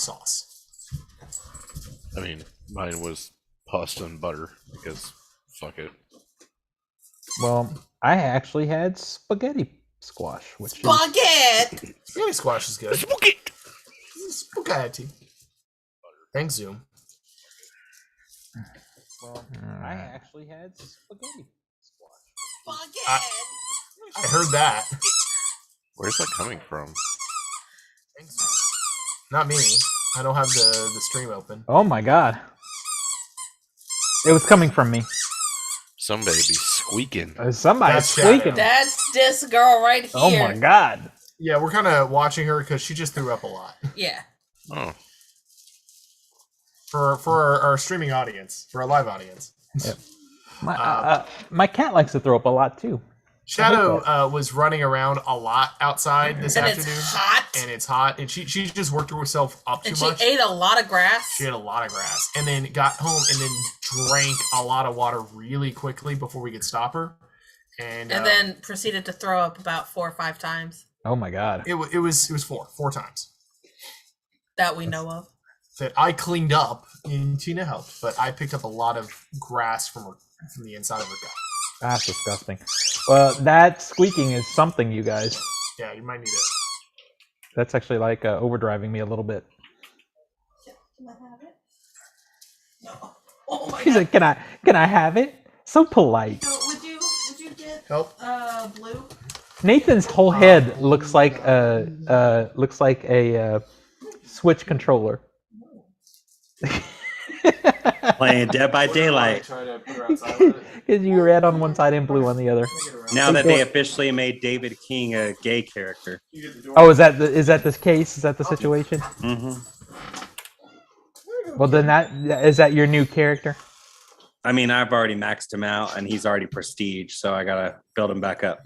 sauce. I mean, mine was pasta and butter because fuck it. Well, I actually had spaghetti squash, which Spaghetti! Spaghetti squash is good. Spaghetti. Spaghetti. Thanks, Zoom. Well, I actually had spaghetti squash. Spaghetti! I heard that. Where's that coming from? Thanks. Not me. I don't have the stream open. Oh my god. It was coming from me. Somebody be squeaking. Somebody's That's squeaking. Shadow. That's this girl right here. Oh my god. Yeah, we're kind of watching her because she just threw up a lot. Yeah. Oh. For our streaming audience, for our live audience. Yep. My cat likes to throw up a lot too. Shadow was running around a lot outside this afternoon. And it's hot. And she just worked herself up too and much. she ate a lot of grass. She ate a lot of grass. And then got home and then drank a lot of water really quickly before we could stop her. And then proceeded to throw up about 4 or 5 times. Oh my god. It was four times. That we know of. That I cleaned up and Tina helped, but I picked up a lot of grass from the inside of her gut. That's disgusting. Well, that squeaking is something, you guys. Yeah, you might need it. That's actually like overdriving me a little bit. Can I have it? No. Oh my She's god. like, can I have it? So polite. So would you get Help. blue? Nathan's whole head looks like a Switch controller. Playing Dead by Daylight. Because you red on one side and blue on the other. Now that they officially made David King a gay character. Oh, is that this case? Is that the situation? Mm-hmm. Well, then is that your new character? I mean, I've already maxed him out, and he's already prestige, so I gotta build him back up.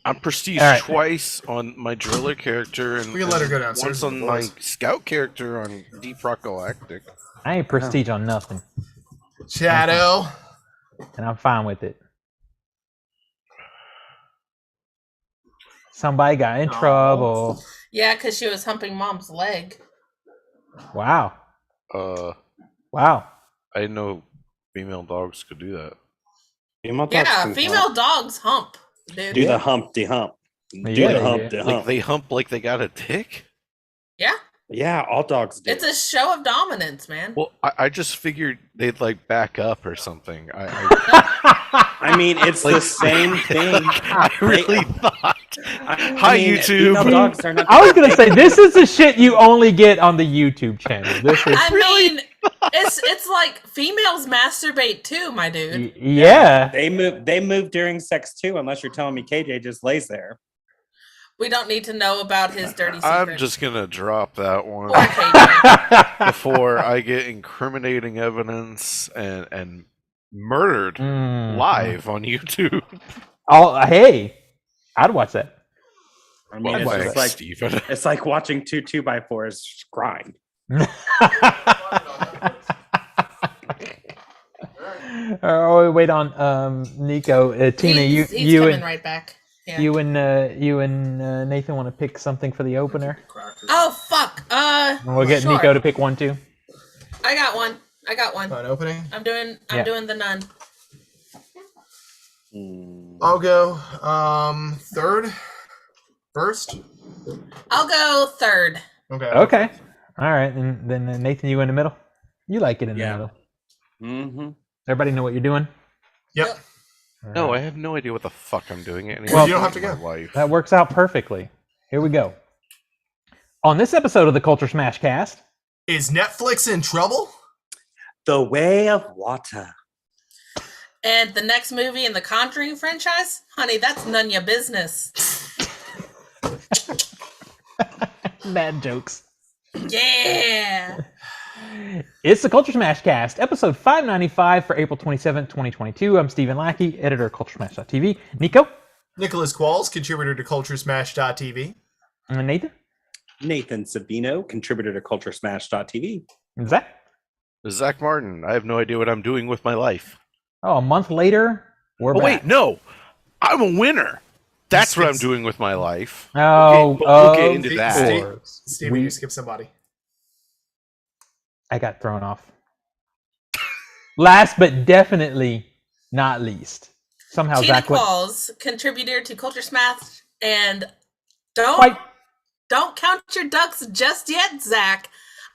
I'm prestige All right. twice on my driller character and We can let her go downstairs once with on the my boys. scout character on Deep Rock Galactic. I ain't prestige on nothing, Shadow. and I'm fine with it. Somebody got in trouble. Yeah, because she was humping mom's leg. Wow. I didn't know female dogs could do that. Female dogs Yeah, can female hump. dogs hump, dude. Do the Humpty Hump. Do Yeah, the they Humpty do. Like Hump. they hump like they got a tick? Yeah, Yeah, all dogs do. it's a show of dominance, man. Well, I just figured they'd like back up or something. I I mean, it's the same thing. I really thought. Hi, mean, YouTube. female dogs are not I was gonna say this is the shit you only get on the YouTube channel. This is I mean, it's like females masturbate too, my dude. yeah. They move during sex too, unless you're telling me KJ just lays there. We don't need to know about his dirty secrets. I'm just gonna drop that one Poor KJ. before I get incriminating evidence and murdered live on YouTube. Oh, hey, I'd watch that. I mean, Well, it's just like Steven. it's like watching two 2x4s grind. Oh, wait on Nico. Tina, he's you coming and right back. Yeah. you and Nathan want to pick something for the opener. Oh fuck. We'll get sure. Nico to pick one too. I got one. An opening. I'm doing the nun. I'll go third. First. I'll go third. Okay. Okay. All right, and then Nathan, you in the middle. You like it in the middle. Mm-hmm. Everybody know what you're doing. Yep. No, I have no idea what the fuck I'm doing at any Well, point you don't have to in my go. life. That works out perfectly. Here we go. On this episode of the Culture Smash Cast, Is Netflix in trouble? The Way of Water. And the next movie in the Conjuring franchise, honey, that's none your business. bad jokes. Yeah. It's the Culture Smash Cast, episode 595 for April 27th, 2022. I'm Stephen Lackey, editor of CultureSmash.tv. Nico? Nicholas Qualls, contributor to CultureSmash.tv. And Nathan? Nathan Sabino, contributor to CultureSmash.tv. And Zach? Zach Martin. I have no idea what I'm doing with my life. Oh, a month later, we're Oh back. wait, no, I'm a winner. That's what I'm doing with my life. Oh, We'll get into that. course. Steven, you skip somebody. I got thrown off. Last but definitely not least, somehow Tina Zach went Qualls, contributor to CultureSmash, and don't quite. count your ducks just yet, Zach.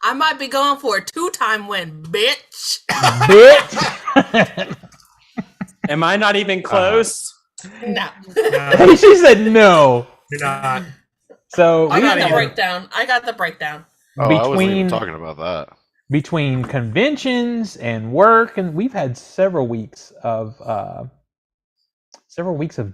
I might be going for a 2-time win, bitch. Bitch. Am I not even close? No. She said no. You're not. So I got not the even. breakdown. I got the breakdown. Oh, I wasn't even between talking about that. between conventions and work, and we've had several weeks of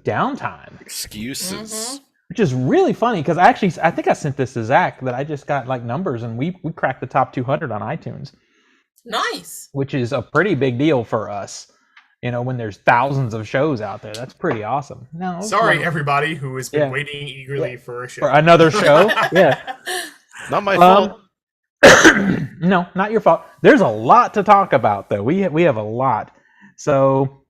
downtime, Excuses. which is really funny because I think I sent this to Zach that I just got like numbers and we cracked the top 200 on iTunes, Nice. which is a pretty big deal for us. You know, when there's thousands of shows out there, that's pretty awesome. No, Sorry, like, everybody who has been Yeah. waiting eagerly for a show. for another show. Yeah. Not my fault. No, not your fault. There's a lot to talk about, though. We have a lot. So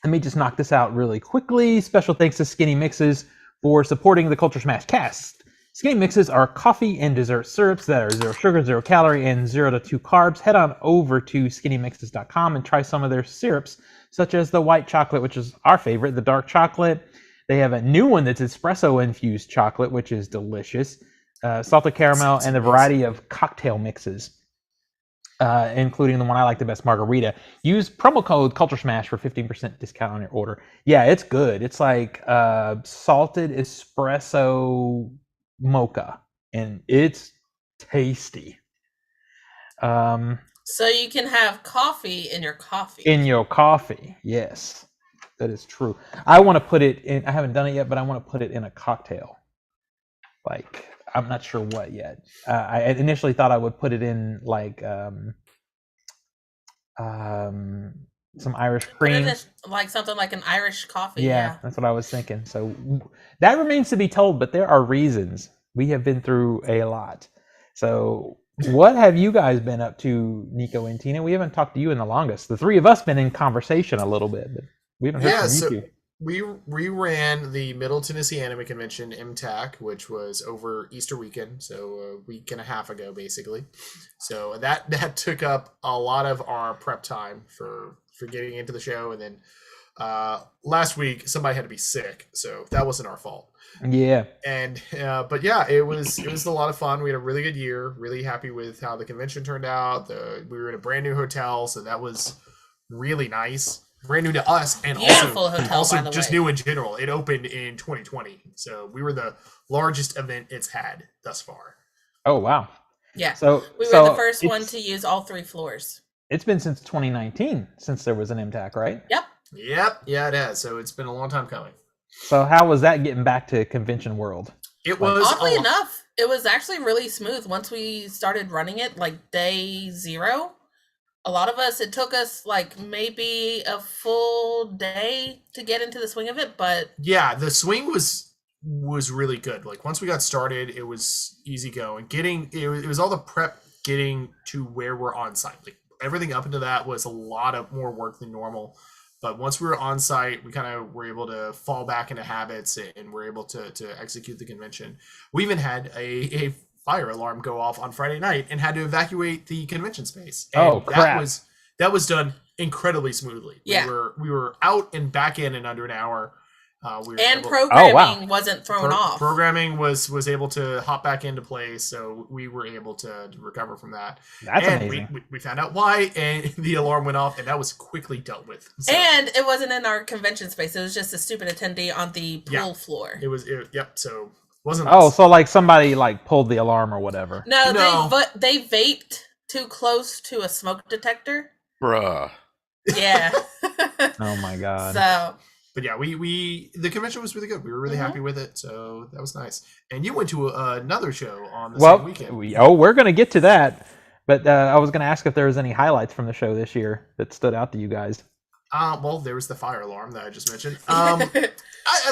let me just knock this out really quickly. Special thanks to Skinny Mixes for supporting the Culture Smash cast. Skinny Mixes are coffee and dessert syrups that are 0 sugar, 0 calorie, and 0 to 2 carbs. Head on over to skinnymixes.com and try some of their syrups, such as the white chocolate, which is our favorite, the dark chocolate. They have a new one that's espresso-infused chocolate, which is delicious. Salted caramel, and a variety of cocktail mixes, including the one I like the best, margarita. Use promo code CultureSmash for 15% discount on your order. Yeah, it's good. It's like salted espresso mocha, and it's tasty. So you can have coffee in your coffee. In your coffee, yes, that is true. I want to put it in. I haven't done it yet, but I want to put it in a cocktail. Like, I'm not sure what yet. I initially thought I would put it in like some Irish Put it cream. in like something like an Irish coffee. Yeah, that's what I was thinking. So that remains to be told, but there are reasons. We have been through a lot. So what have you guys been up to, Nico and Tina? We haven't talked to you in the longest. The three of us been in conversation a little bit, but we haven't heard from you two. We ran the Middle Tennessee Anime Convention, MTAC, which was over Easter weekend, so a week and a half ago, basically. So that took up a lot of our prep time for getting into the show, and then last week somebody had to be sick, so that wasn't our fault. Yeah. And but yeah, it was a lot of fun. We had a really good year. Really happy with how the convention turned out. We were in a brand new hotel, so that was really nice. Brand new to us, and Beautiful hotel, also by the just way. new in general. It opened in 2020, so we were the largest event it's had thus far. Oh wow. Yeah. So We were so the first one it's- to use all 3 floors. It's been since 2019 since there was an MTAC, right? Yep. Yep, yeah, it has. So it's been a long time coming. So how was that getting back to convention world? It was Oddly enough, it was actually really smooth once we started running it, like day 0. A lot of us, it took us like maybe a full day to get into the swing of it, but Yeah, the swing was really good. Like once we got started, it was easy going. It was all the prep getting to where we're on site. Like everything up into that was a lot of more work than normal. But once we were on site, we kind of were able to fall back into habits and were able to execute the convention. We even had a fire alarm go off on Friday night and had to evacuate the convention space. And Oh, crap. that was done incredibly smoothly. Yeah. We were out and back in under an hour. We were and able- programming wasn't thrown off. Programming was able to hop back into place, so we were able to recover from that. That's and amazing. we found out why, and the alarm went off, and that was quickly dealt with. So And it wasn't in our convention space. It was just a stupid attendee on the pool floor. yep. So wasn't. Oh, us. so like somebody like pulled the alarm or whatever. No, they vaped too close to a smoke detector. Bruh. Yeah. Oh my god. So But yeah, the convention was really good. We were really happy with it, so that was nice. And you went to another show on the same weekend. We're gonna get to that, but I was gonna ask if there was any highlights from the show this year that stood out to you guys. Well, there was the fire alarm that I just mentioned. I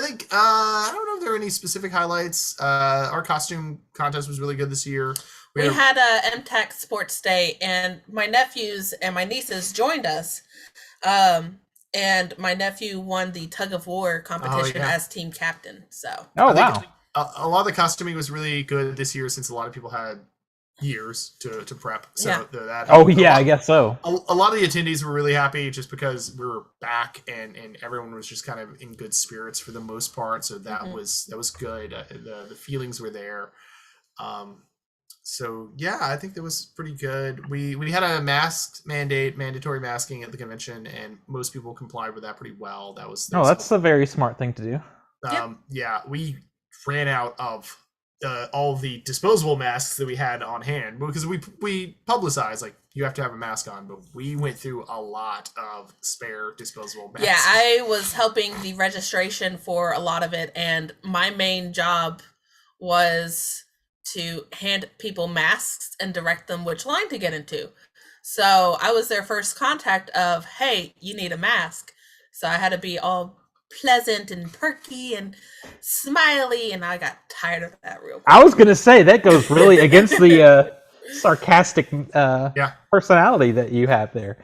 think I don't know if there are any specific highlights. Our costume contest was really good this year. we had a MTech Sports Day, and my nephews and my nieces joined us. and my nephew won the tug of war competition yeah. as team captain. So Oh I think wow. a lot of the costuming was really good this year since a lot of people had years to prep. So Yeah. that Oh a yeah, lot- I guess so. a lot of the attendees were really happy just because we were back and everyone was just kind of in good spirits for the most part. So that was good. The feelings were there. So yeah, I think that was pretty good. We had a mandatory masking at the convention, and most people complied with that pretty well. That was That's a very smart thing to do. yeah, we ran out of all of the disposable masks that we had on hand because we publicized like you have to have a mask on, but we went through a lot of spare disposable masks. yeah, I was helping the registration for a lot of it, and my main job was to hand people masks and direct them which line to get into. So I was their first contact of, hey, you need a mask. So I had to be all pleasant and perky and smiley, and I got tired of that real quick. I was gonna say that goes really against the sarcastic personality that you have there.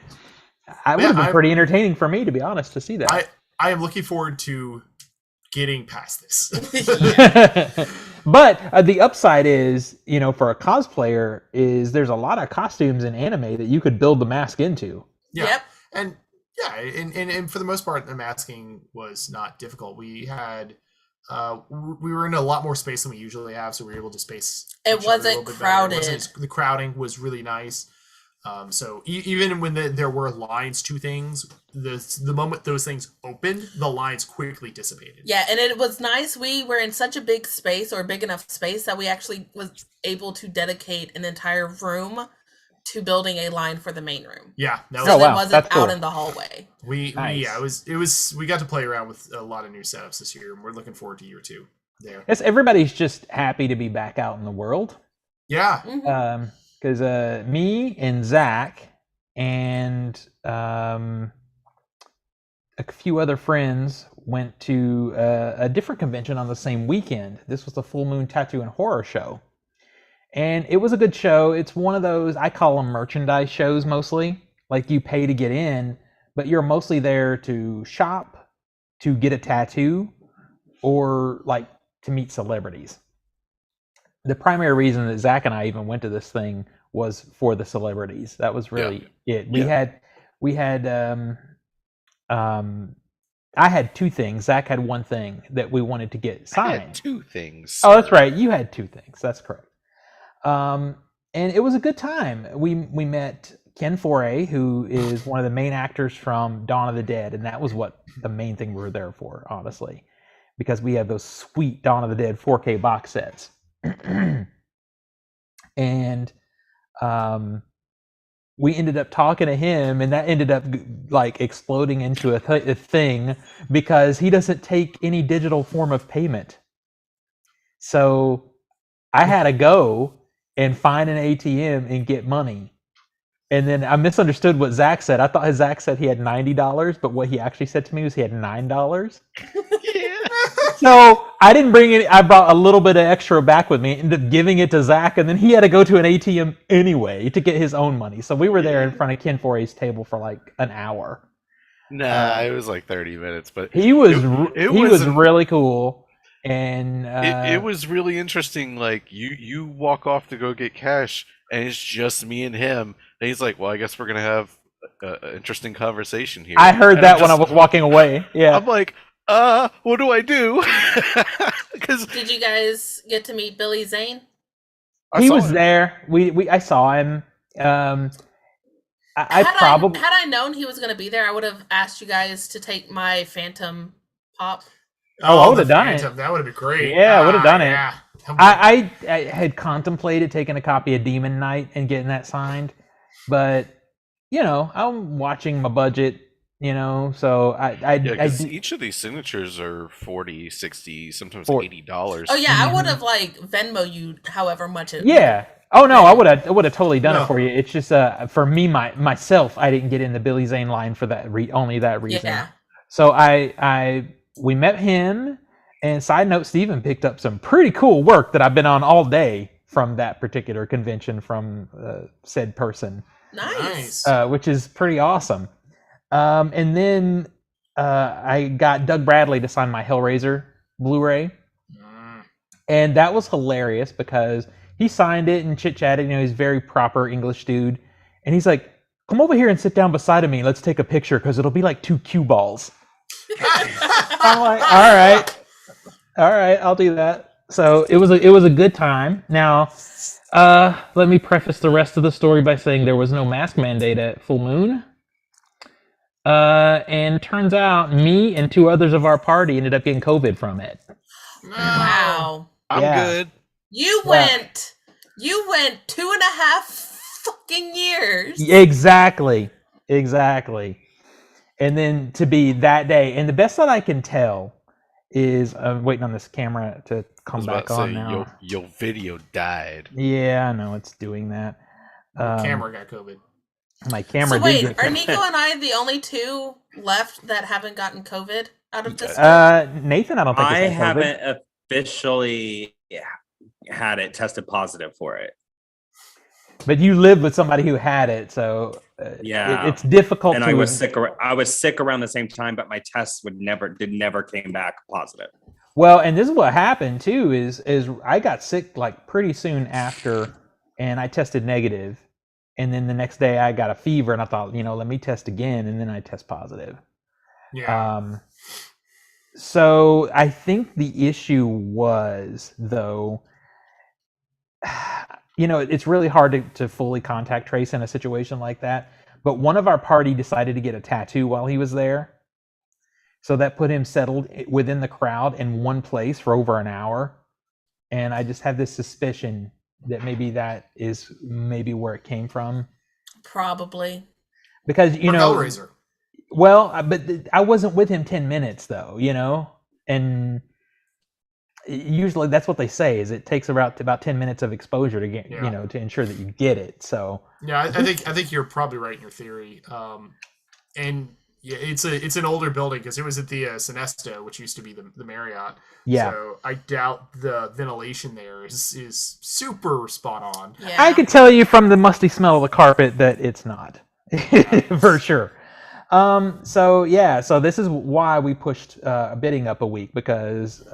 It would have been pretty entertaining for me, to be honest, to see that. I am looking forward to getting past this. But the upside is, for a cosplayer, is there's a lot of costumes in anime that you could build the mask into. Yeah. Yep. And yeah, and for the most part, the masking was not difficult. We had we were in a lot more space than we usually have, so we were able to space. It wasn't crowded. The crowding was really nice. So even when there were lines to things, the moment those things opened, the lines quickly dissipated. Yeah, and it was nice. We were in such a big space, or big enough space, that we actually was able to dedicate an entire room to building a line for the main room. Yeah, that so was, it wasn't out in the hallway. It was we got to play around with a lot of new setups this year, and we're looking forward to year 2 there. Yes, everybody's just happy to be back out in the world. Yeah. Mm-hmm. Because me and Zach and a few other friends went to a different convention on the same weekend. This was the Full Moon Tattoo and Horror Show. And it was a good show. It's one of those, I call them merchandise shows mostly. Like you pay to get in, but you're mostly there to shop, to get a tattoo, or like to meet celebrities. The primary reason that Zach and I even went to this thing was for the celebrities. That was really it. I had 2 things. Zach had 1 thing that we wanted to get signed. I had 2 things. Oh, that's right. You had 2 things. That's correct. And it was a good time. We met Ken Foray, who is one of the main actors from Dawn of the Dead, and that was what the main thing we were there for, honestly, because we had those sweet Dawn of the Dead 4K box sets. And we ended up talking to him, and that ended up like exploding into a thing because he doesn't take any digital form of payment. So I had to go and find an ATM and get money. And then I misunderstood what Zach said. I thought Zach said he had $90, but what he actually said to me was he had $9. So I didn't bring any. I brought a little bit of extra back with me, ended up giving it to Zach, and then he had to go to an ATM anyway to get his own money. So we were there in front of Ken Foray's table for like an hour. Nah, it was like 30 minutes, but he was really cool, and it was really interesting. Like you walk off to go get cash, and it's just me and him, and he's like, "Well, I guess we're gonna have an interesting conversation here." I heard that when I was walking away. Yeah, I'm like, what do I do? Did you guys get to meet Billy Zane? He was there. I saw him. Had I known he was going to be there, I would have asked you guys to take my Phantom Pop. I would have done it. That would have been great. Yeah, I would have done it. Yeah. I had contemplated taking a copy of Demon Knight and getting that signed, but I'm watching my budget. So each of these signatures are $40, $60, sometimes $80. Oh yeah, I would have like Venmo you however much it. Yeah. Oh no, I would have totally done it for you. It's just for me myself, I didn't get in the Billy Zane line for that only that reason. Yeah. So we met him, and side note, Steven picked up some pretty cool work that I've been on all day from that particular convention from said person. Nice. Which is pretty awesome. And then I got Doug Bradley to sign my Hellraiser Blu-ray, and that was hilarious because he signed it and chit-chatted. He's a very proper English dude, and he's like, "Come over here and sit down beside of me. Let's take a picture because it'll be like 2 cue balls." I'm like, all right, I'll do that. So it was a good time. Now, let me preface the rest of the story by saying there was no mask mandate at Full Moon. And turns out me and 2 others of our party ended up getting COVID from it. Wow. I'm good. You went 2.5 fucking years. Exactly. And then to be that day, and the best that I can tell is I'm waiting on this camera to come back on now. Your video died. Yeah, I know it's doing that. Camera got COVID. My camera. So wait, did are get Nico and I the only 2 left that haven't gotten COVID out of this? Nathan, I don't think I has had COVID. haven't officially had it tested positive for it. But you lived with somebody who had it, so it's difficult. And I was sick. I was sick around the same time, but my tests never came back positive. Well, and this is what happened too. Is I got sick like pretty soon after, and I tested negative, and then the next day I got a fever, and I thought, let me test again, and then I test positive. Yeah. So I think the issue was though. It's really hard to fully contact trace in a situation like that. But one of our party decided to get a tattoo while he was there. So that put him settled within the crowd in one place for over an hour. And I just have this suspicion that maybe that is where it came from. Probably. Because, Hellraiser. Well, but I wasn't with him 10 minutes though, and usually that's what they say is it takes about 10 minutes of exposure to get to ensure that you get it. So I think you're probably right in your theory. And yeah, it's an older building because it was at the Sinesta, which used to be the Marriott. Yeah. So I doubt the ventilation there is super spot on. Yeah. I could tell you from the musty smell of the carpet that it's not for sure. So this is why we pushed bidding up a week because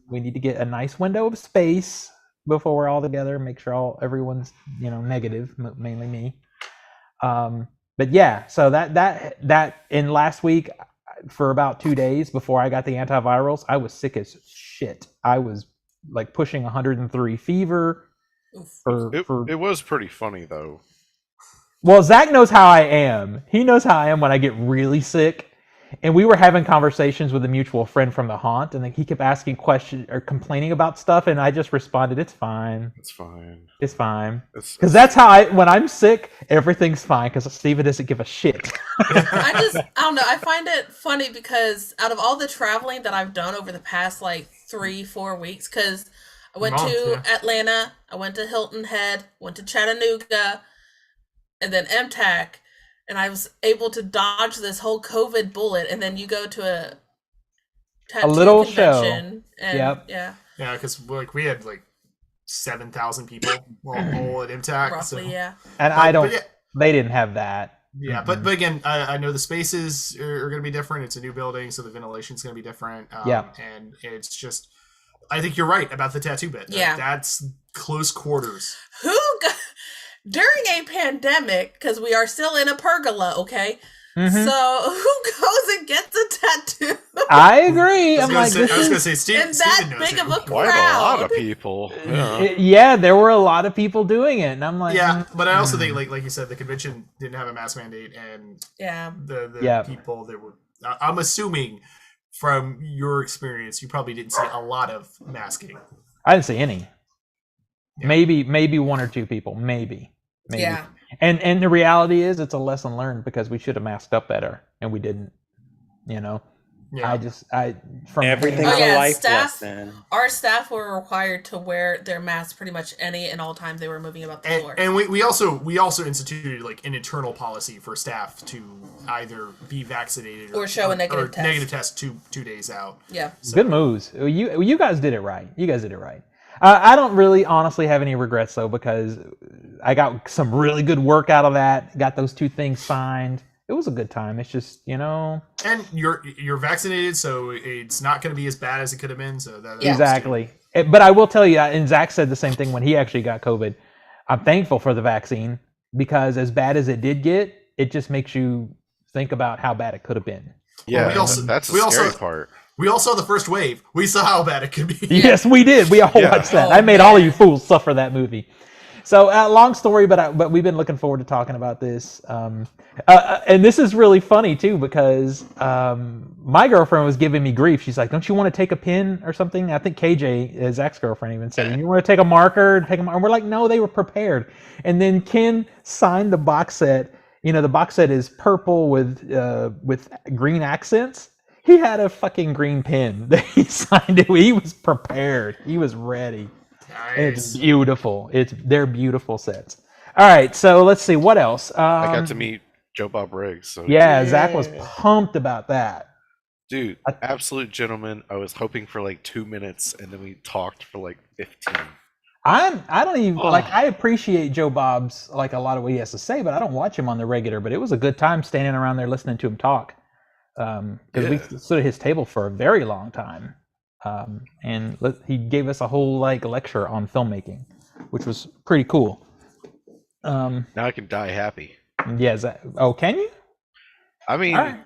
we need to get a nice window of space before we're all together. Make sure everyone's negative, mainly me. But yeah, so that in last week for about 2 days before I got the antivirals, I was sick as shit. I was like pushing 103 fever. It was pretty funny though. Well, Zach knows how I am. He knows how I am when I get really sick. And we were having conversations with a mutual friend from the haunt, and then he kept asking questions or complaining about stuff, and I just responded, "It's fine. It's fine. It's fine." Because that's how when I'm sick, everything's fine. Because Steven doesn't give a shit. I don't know. I find it funny because out of all the traveling that I've done over the past like 3-4 weeks, because I went to Atlanta, I went to Hilton Head, went to Chattanooga, and then MTAC. And I was able to dodge this whole COVID bullet, and then you go to a tattoo little convention, show. And, Yep. Yeah, because we had like 7,000 people all at MTAC. Roughly, yeah. And they didn't have that. Yeah, but again, I know the spaces are going to be different. It's a new building, so the ventilation is going to be different. And it's just, I think you're right about the tattoo bit. Yeah. That's close quarters. During a pandemic, because we are still in a pergola, okay? Mm-hmm. So who goes and gets a tattoo? I agree. I was going to say, Steve, in that big of a crowd. Quite a lot of people. Yeah, there were a lot of people doing it, and I'm like, but I also think, like you said, the convention didn't have a mask mandate, and the people that were. I'm assuming, from your experience, you probably didn't see a lot of masking. I didn't see any. Yeah. Maybe 1 or 2 people, maybe. Yeah. And the reality is, it's a lesson learned because we should have masked up better, and we didn't. Yeah. Everything's a life lesson. Our staff were required to wear their masks pretty much any and all time they were moving about the floor. And we also instituted like an internal policy for staff to either be vaccinated or show a negative test. Negative test 2 days out. Yeah. So. Good moves. You guys did it right. I don't really honestly have any regrets though, because I got some really good work out of that. Got those 2 things signed. it was a good time. It's just, you know, And you're vaccinated, so it's not going to be as bad as it could have been. So that helps, too. exactly. But I will tell you, and Zach said the same thing when he actually got COVID. I'm thankful for the vaccine because as bad as it did get, it just makes you think about how bad it could have been. Yeah, we also- that's the we also- scary part. We all saw the first wave. We saw how bad it could be. Yes, we did. We all Yeah. watched that. Oh, I made all of man. you fools suffer that movie. So, long story, but we've been looking forward to talking about this. And this is really funny too because my girlfriend was giving me grief. She's like, "Don't you want to take a pen or something?" I think KJ, Zach's girlfriend, even said, "You want to take a marker?" And we're like, "No, they were prepared." And then Ken signed the box set. You know, the box set is purple with green accents. He had a fucking green pen that he signed it with. He was prepared. He was ready. It's Nice. beautiful. They're beautiful sets. All right, so let's see what else. I got to meet Joe Bob Briggs. So Yeah, Zach was pumped about that. dude, absolute gentleman. I was hoping for like 2 minutes, and then we talked for like 15. I don't even Oh. like. I appreciate Joe Bob's like a lot of what he has to say, but I don't watch him on the regular. But it was a good time standing around there listening to him talk. Because we stood at his table for a very long time, and he gave us a whole like lecture on filmmaking, which was pretty cool. Now I can die happy. Yeah, can you? I mean, All right.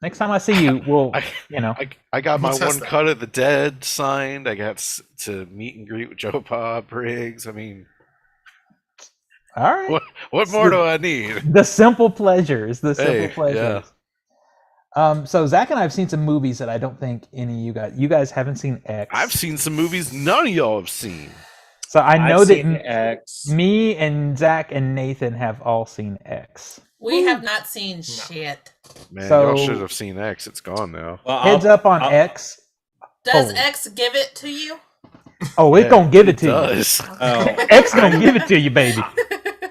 Next time I see you, we'll, I- you know. I got my We'll test one that. cut of the dead signed. I got to meet and greet with Joe Bob Briggs. I mean, All right. what more do I need? The simple pleasures. The simple Hey, pleasures. So Zach and I have seen some movies that I don't think any of you guys haven't seen X. I've seen some movies none of y'all have seen. So I know I've that seen X. me and Zach and Nathan have all seen X. We have not seen shit. Man, So- y'all should have seen X. It's gone now. Well, Heads up on X. Does Oh. X give it to you? Oh, it's Yeah, gonna give it to does. Oh, you. X gonna give it to you, baby.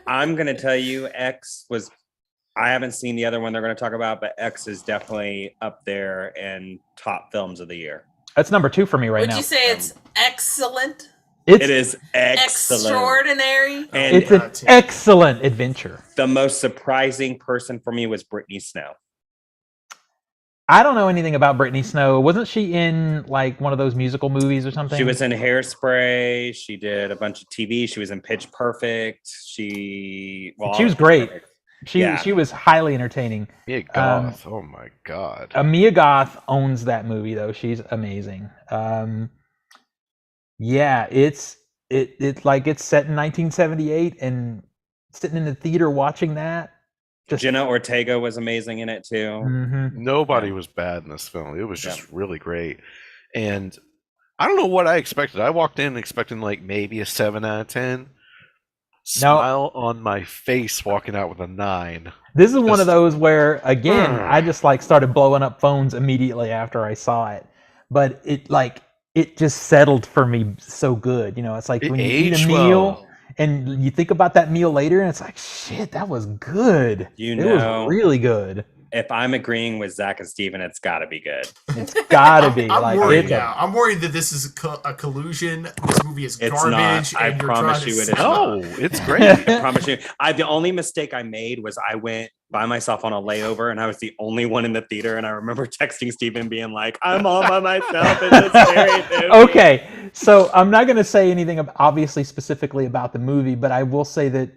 I'm gonna tell you, X was. I haven't seen the other one they're going to talk about, but X is definitely up there in top films of the year. That's number 2 for me right Would now. you say it's excellent? It is excellent. Extraordinary? And It's an excellent adventure. the most surprising person for me was Brittany Snow. I don't know anything about Brittany Snow. Wasn't she in like one of those musical movies or something? She was in Hairspray. She did a bunch of TV. She was in Pitch Perfect. She was great. Yeah. She was highly entertaining. Mia Goth. Oh my god. Mia Goth owns that movie though. She's amazing. Yeah, it's like it's set in 1978 and sitting in the theater watching that. Jenna Ortega was amazing in it too. Mhm. Nobody was bad in this film. It was just really great. And I don't know what I expected. I walked in expecting like maybe a 7 out of 10. Smile on my face walking out with a 9. This is one of Just- those where again I just like started blowing up phones immediately after I saw it. But it just settled for me so good. You know, it's like It when you eat aged a meal well. and you think about that meal later and it's like, shit, that was good. You It know, was really good. if I'm agreeing with Zach and Steven, it's got to be good. It's gotta be. I'm like worried it's now. I'm worried that this is a collusion. This movie is It's garbage. not. I and you're promise trying to you it is sell No, it's great. I promise you. The only mistake I made was I went by myself on a layover and I was the only one in the theater. And I remember texting Steven being like, I'm all by myself in this very movie. Okay, so I'm not going to say anything obviously specifically about the movie, but I will say that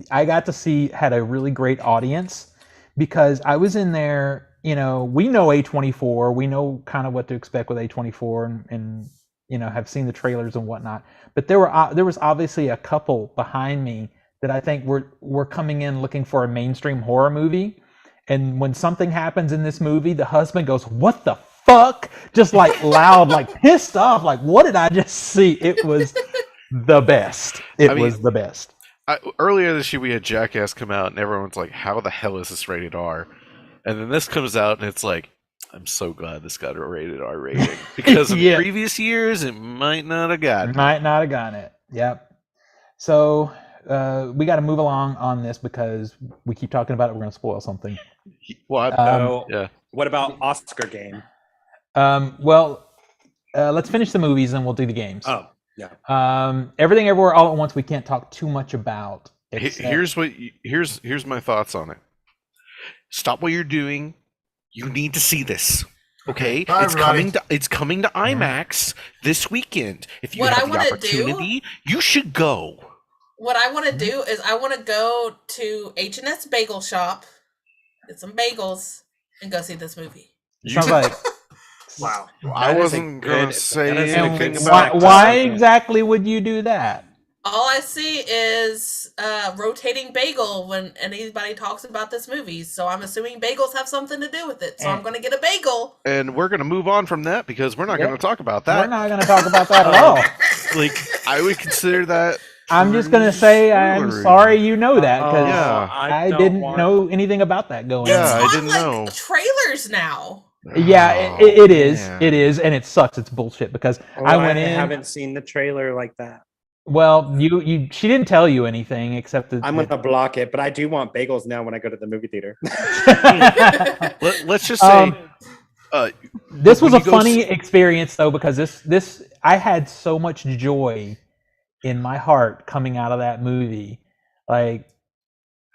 I got to had a really great audience because I was in there. You know, we know A24, we know kind of what to expect with A24, and you know have seen the trailers and whatnot. But there was obviously a couple behind me that I think were coming in looking for a mainstream horror movie, and when something happens in this movie, the husband goes, "What the fuck?" Just like loud, like pissed off, like what did I just see? It was the best. It was the best. Earlier this year, we had Jackass come out, and everyone's like, "How the hell is this rated R?" And then this comes out, and it's like, I'm so glad this got a rated R rating because in Yeah. previous years, it might not have gotten. Might not have gotten it. Yep. So we got to move along on this because we keep talking about it. We're going to spoil something. Well, So, yeah. what about Oscar game? Let's finish the movies and we'll do the games. Oh, yeah. Everything Everywhere All at Once. We can't talk too much about. Here's my thoughts on it. stop what you're doing. You need to see this. Okay, Bye, it's everybody. coming to IMAX this weekend. If you What have I the wanna opportunity, you should go. What I want to do is I want to go to H&S Bagel Shop, get some bagels, and go see this movie. Sounds like. Wow. I That is a wasn't gonna good- say that is a anything good about Why that. exactly would you do that? All I see is rotating bagel when anybody talks about this movie. So I'm assuming bagels have something to do with it. So I'm going to get a bagel. And we're gonna move on from that because we're not Yep. gonna talk about We're that. not going to talk about that at all. Like, I would consider that. I'm just going to say I'm spoilery. sorry you know that because Yeah. I don't didn't want- know anything about that going Yeah, It's I on. didn't know. trailers now. Yeah, Oh, it is. man. It is, and it sucks. It's bullshit because Oh, I went in. haven't seen the trailer like that. Well, she didn't tell you anything except that I'm gonna block it, but I do want bagels now when I go to the movie theater. Let's just say. This was when a you go funny experience though because this I had so much joy in my heart coming out of that movie. Like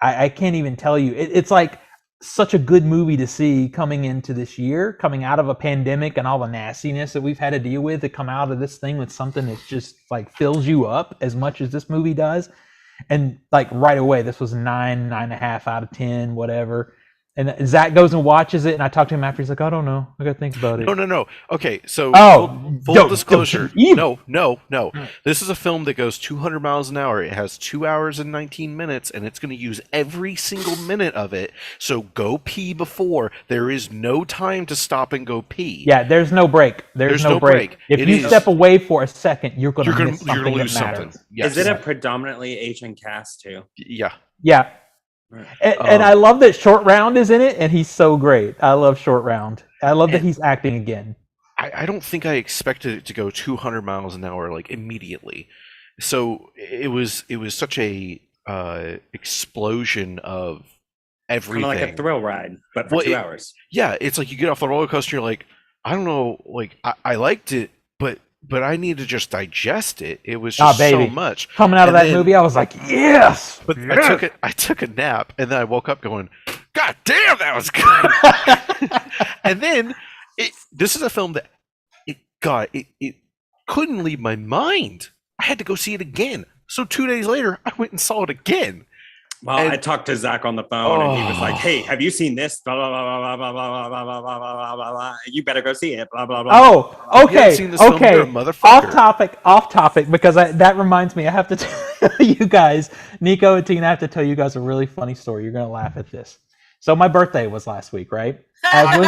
I can't even tell you. It's like such a good movie to see coming into this year, coming out of a pandemic and all the nastiness that we've had to deal with, to come out of this thing with something that just like fills you up as much as this movie does. And like right away, this was 9.5 out of 10, whatever. And Zach goes and watches it, and I talked to him after. He's like, "I don't know. I got to think about it." No. Okay, so full don't disclosure. you- No. This is a film that goes 200 miles an hour. It has 2 hours and 19 minutes, and it's going to use every single minute of it. So go pee before. There is no time to stop and go pee. Yeah, there's no break. There's no break. If It you is. step away for a second, you're going You're to gonna miss something you're gonna lose that matters. something. Yes. Is it a predominantly Asian cast too? Yeah. Yeah. And I love that Short Round is in it, and he's so great. I love Short Round. I love that he's acting again. I don't think I expected it to go 200 miles an hour like immediately. So it was such a explosion of everything. Kind of like a thrill ride, but for Well, 2 hours. Yeah, it's like you get off the roller coaster, you're like, I don't know, like I liked it, but I need to just digest it. It was just baby. so much. Coming out of And that then- movie, I was like, yes! But I took a nap, and then I woke up going, God damn, that was good. And then this is a film that it couldn't leave my mind. I had to go see it again. So 2 days later, I went and saw it again. Well, And- I talked to Zach on the phone, and he was like, Oh. "Hey, have you seen this? Blah blah blah blah blah blah blah blah blah blah blah blah blah. You better go see it. Blah blah blah." Oh, You haven't okay, seen this film, okay. you're a motherfucker. Off topic, because that reminds me, I have to tell you guys, Nico and Tina, I have to tell you guys a really funny story. You're going to laugh at this. So my birthday was last week, right? As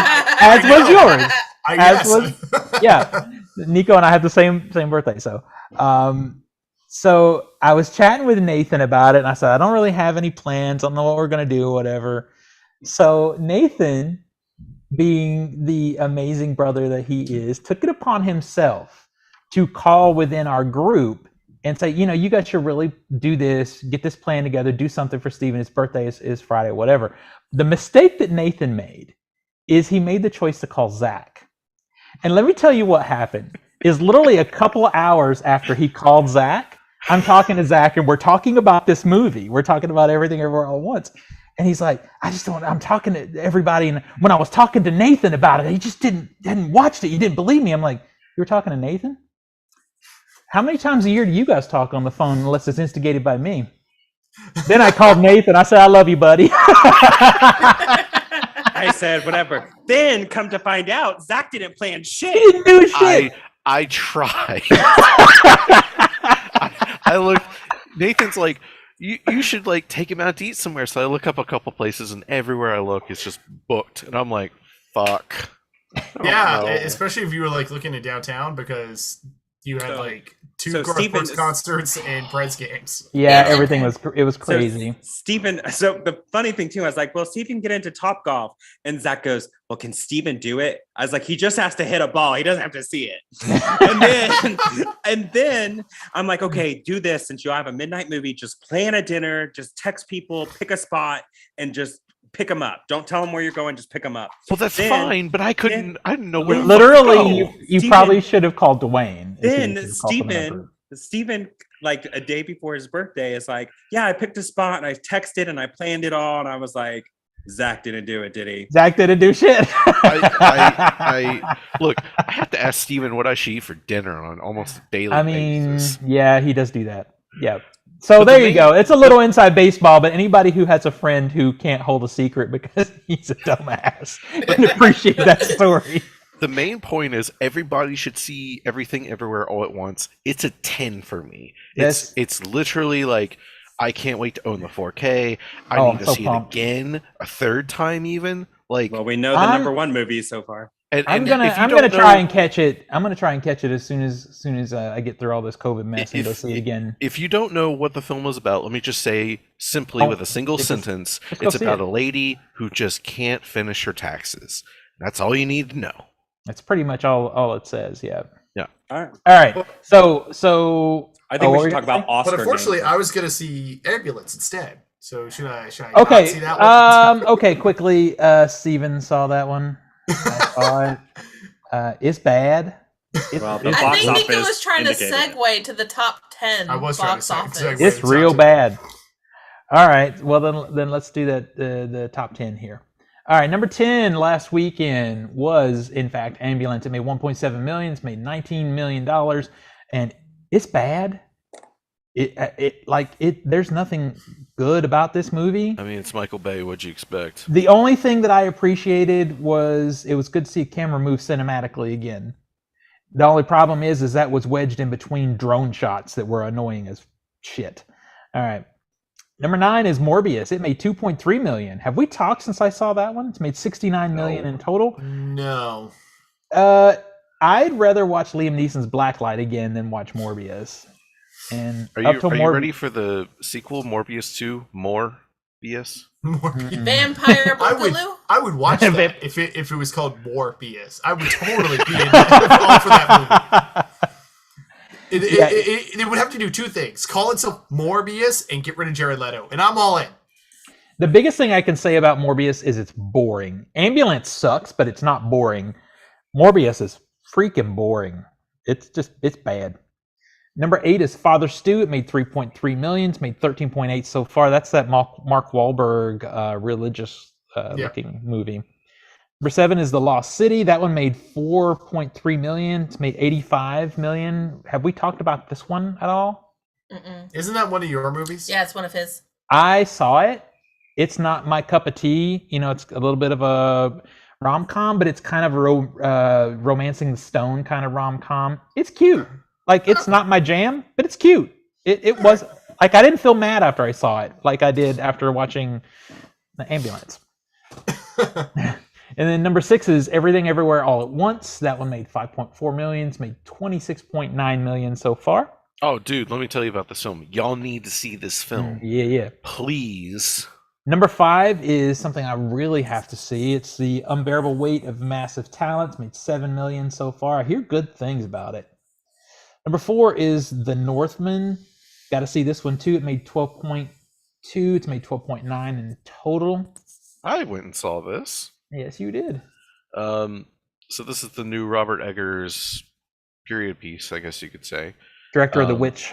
was yours. I As guess. was- yeah, Nico and I have the same birthday. So I was chatting with Nathan about it, and I said, I don't really have any plans. I don't know what we're going to do, whatever. So Nathan, being the amazing brother that he is, took it upon himself to call within our group and say, you guys should really do this, get this plan together, do something for Steven. His birthday is Friday, whatever. The mistake that Nathan made is he made the choice to call Zach. And let me tell you what happened. Is literally a couple of hours after he called Zach, I'm talking to Zach, and we're talking about this movie. We're talking about Everything Everywhere All at Once. And he's like, I'm talking to everybody. And when I was talking to Nathan about it, he just hadn't watched it. You didn't believe me. I'm like, you were talking to Nathan? How many times a year do you guys talk on the phone unless it's instigated by me? Then I called Nathan. I said, I love you, buddy. I said, whatever. Then come to find out, Zach didn't plan He shit. didn't do shit. I tried. I looked. Nathan's like, you should like take him out to eat somewhere. So I look up a couple places, and everywhere I look, it's just booked. And I'm like, fuck. Yeah, Oh, no. especially if you were like looking at downtown because you had So- like two so Garth Steven Brooks is- concerts and Preds games. Yeah, everything was crazy. So Steven, so the funny thing too, I was like, well, Steven can get into Top Golf. And Zach goes, well, can Steven do it? I was like, he just has to hit a ball. He doesn't have to see it. and then I'm like, okay, do this. Since you have a midnight movie, just plan a dinner, just text people, pick a spot, and just pick them up. Don't tell them where you're going, just pick them up. Well, that's Then- fine, but I didn't know where. the fuck to Literally, go. you Steven- probably should have called Dwayne. Then Steven, like a day before his birthday, is like, yeah, I picked a spot and I texted and I planned it all. And I was like, Zach didn't do it, did he? Zach didn't do shit. I look. I have to ask Steven what I should eat for dinner on almost a daily basis. Yeah, he does do that. Yeah. So But there you go. It's a little inside baseball, but anybody who has a friend who can't hold a secret because he's a dumbass can appreciate that story. The main point is everybody should see Everything Everywhere All at Once. It's a 10 for me. It's literally like, I can't wait to own the 4K. I need to see it again, a third time even. Like, well, we know the number one movie so far. I'm gonna try and catch it. I'm gonna try and catch it as soon as I get through all this COVID mess and go see it again. If you don't know what the film was about, let me just say simply with a single sentence: it's about a lady who just can't finish her taxes. That's all you need to know. That's pretty much all it says. Yeah. Yeah. All right. So I think we should talk about Oscar. But unfortunately, I was gonna see Ambulance instead. So should I okay. not see that one? Okay. Quickly, Steven saw that one. I saw it. It's bad. Well, the I box think Nico office was trying to indicated segue to the top 10 I was trying box to office. segue. It's real bad. All right. Well, then let's do that. The top 10 here. All right. Number 10 last weekend was, in fact, Ambulance. It made 1.7 million. It's made $19 million, and it's bad. There's nothing good about this movie. I mean, it's Michael Bay. What'd you expect? The only thing that I appreciated was it was good to see a camera move cinematically again. The only problem is that was wedged in between drone shots that were annoying as shit. All right. Number 9 is Morbius. It made 2.3 million. Have we talked since I saw that one? It's made 69 million in total. No. I'd rather watch Liam Neeson's Blacklight again than watch Morbius. And are you ready for the sequel, Morbius 2? More BS? Vampire Boogaloo? I would watch that if it was called Morbius. I would totally be all for that movie. It would have to do two things: call itself Morbius and get rid of Jared Leto, and I'm all in. The biggest thing I can say about Morbius is it's boring. Ambulance sucks, but it's not boring. Morbius is freaking boring. It's bad. Number 8 is Father Stu. It made 3.3 million. It's made 13.8 so far. That's that Mark Wahlberg religious looking movie. Number 7 is The Lost City. That one made 4.3 million. It's made 85 million. Have we talked about this one at all? Mm-mm. Isn't that one of your movies? Yeah, it's one of his. I saw it. It's not my cup of tea. You know, it's a little bit of a rom-com, but it's kind of a Romancing the Stone kind of rom-com. It's cute. Like, it's not my jam, but it's cute. It was, like, I didn't feel mad after I saw it, like I did after watching The Ambulance. And then number 6 is Everything Everywhere All at Once. That one made 5.4 million. It's made 26.9 million so far. Oh, dude, let me tell you about this film. Y'all need to see this film. Yeah. Please. Number 5 is something I really have to see. It's The Unbearable Weight of Massive Talent. It's made 7 million so far. I hear good things about it. Number 4 is The Northmen. Got to see this one too. It made 12.2. It's made 12.9 in total. I went and saw this. Yes, you did. So this is the new Robert Eggers period piece, I guess you could say. Director of The Witch.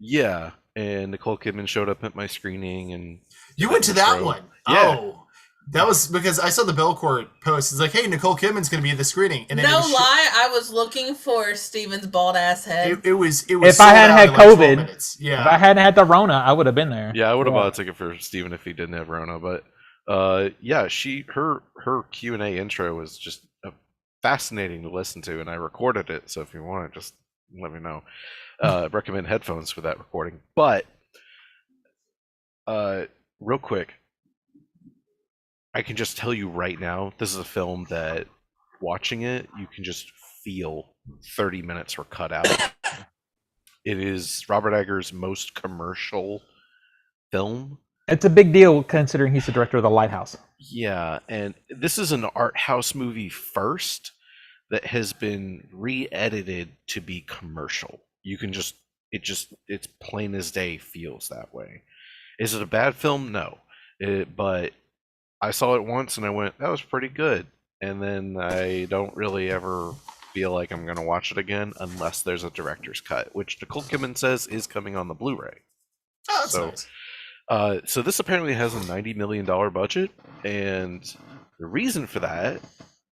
Yeah, and Nicole Kidman showed up at my screening, and you went to that one. Yeah. Oh, that was because I saw the Belcourt post. It's like, hey, Nicole Kidman's going to be at the screening. And then no lie, I was looking for Steven's bald ass head. It was. If I hadn't had COVID, if I hadn't had the Rona, I would have been there. Yeah, I would have bought a ticket for Steven if he didn't have Rona. But yeah, her Q&A intro was just fascinating to listen to, and I recorded it. So if you want to, just let me know. Recommend headphones for that recording. But real quick, I can just tell you right now, this is a film that watching it, you can just feel 30 minutes were cut out. It is Robert Eggers' most commercial film. It's a big deal considering he's the director of The Lighthouse. Yeah, and this is an art house movie first that has been re-edited to be commercial. You can just, it's plain as day feels that way. Is it a bad film? No. But I saw it once and I went, that was pretty good. And then I don't really ever feel like I'm going to watch it again unless there's a director's cut, which Nicole Kidman says is coming on the Blu-ray. Oh, that's nice. So this apparently has a $90 million budget, and the reason for that,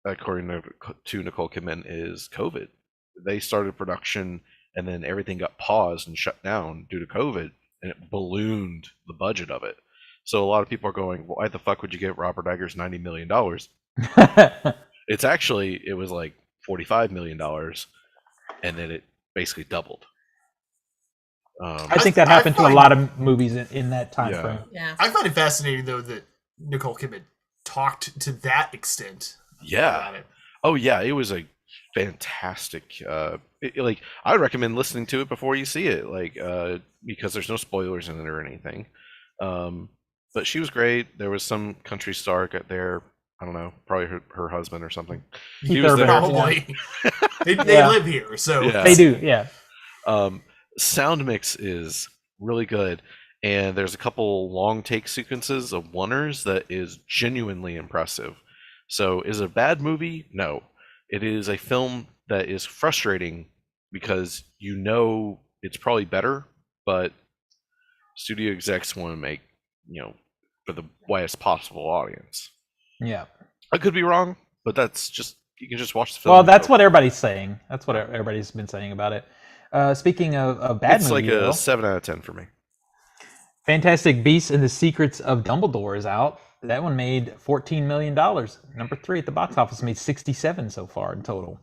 according to Nicole Kidman, is COVID. They started production, and then everything got paused and shut down due to COVID, and it ballooned the budget of it. So a lot of people are going, why the fuck would you give Robert Eggers $90 million? It was like $45 million, and then it basically doubled. I think that happened to a lot of movies in that time frame. Yeah. I find it fascinating though that Nicole Kidman talked to that extent. Yeah. About it. Oh yeah, it was a fantastic. Like I would recommend listening to it before you see it, like because there's no spoilers in it or anything. But she was great. There was some country star there. I don't know, probably her husband or something. He was there. Probably. They live here, so they do. Yeah. Sound mix is really good, and there's a couple long take sequences of oneers that is genuinely impressive. So is it a bad movie? No. It is a film that is frustrating because you know it's probably better, but studio execs want to make, for the widest possible audience. Yeah. I could be wrong, but that's just, you can just watch the film. Well, that's what everybody's saying. That's what everybody's been saying about it. Speaking of bad it's movie, like a 7 out of 10 for me. Fantastic Beasts and the Secrets of Dumbledore is out. That one made $14 million. Number 3 at the box office made 67 so far in total.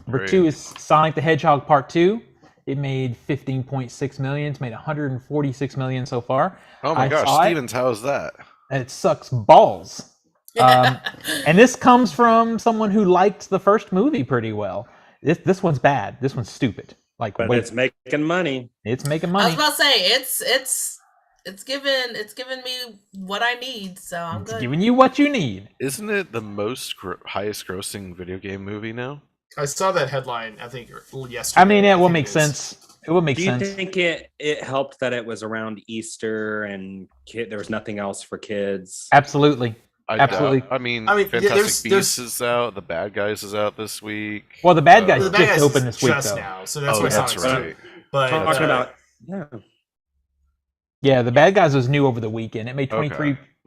Number 2 is Sonic the Hedgehog Part 2. It made 15.6 million. It's made 146 million so far. Oh my gosh, Stevens, how is that? It sucks balls. And this comes from someone who liked the first movie pretty well. This one's bad. This one's stupid. But it's making money. It's making money. I was about to say it's given me what I need, so I'm good. Giving you what you need. Isn't it the most highest grossing video game movie now? I saw that headline, I think, yesterday. I mean, it will make sense. It will make sense. Do you think it helped that it was around Easter and there was nothing else for kids? Absolutely. Absolutely. I mean, Fantastic Beasts is out. The Bad Guys is out this week. Well, the Bad Guys just opened this week, though. Now, so that's why that's right. But talking about yeah, the Bad Guys was new over the weekend. It made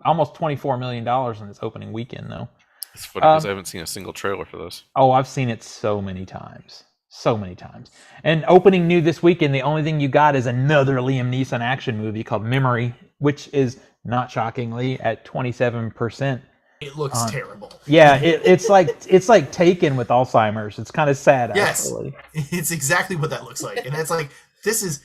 almost $24 million in its opening weekend, though. It's funny because I haven't seen a single trailer for this. Oh, I've seen it so many times. So many times. And opening new this weekend, the only thing you got is another Liam Neeson action movie called Memory, which is, not shockingly, at 27%. It looks terrible. Yeah, it's like Taken with Alzheimer's. It's kind of sad, actually. Yes, it's exactly what that looks like. And it's like, that's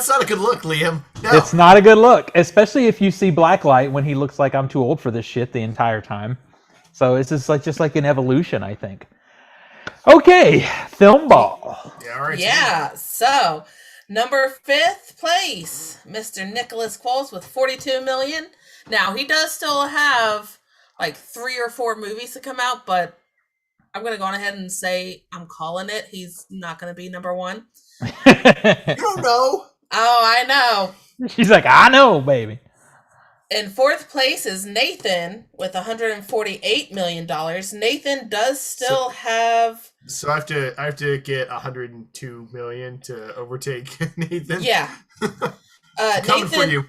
not a good look, Liam. No. It's not a good look, especially if you see Blacklight when he looks like I'm too old for this shit the entire time. So it's just like an evolution, I think. Okay, Film Ball. Yeah, all right. Yeah, so number 5th place, Mr. Nicholas Qualls with 42 million. Now, he does still have like 3 or 4 movies to come out, but I'm going to go on ahead and say I'm calling it. He's not going to be number 1. You don't know. Oh, I know. She's like, I know, baby. In 4th place is Nathan with $148 million. Nathan does still have... So I have to get 102 million to overtake Nathan. Yeah.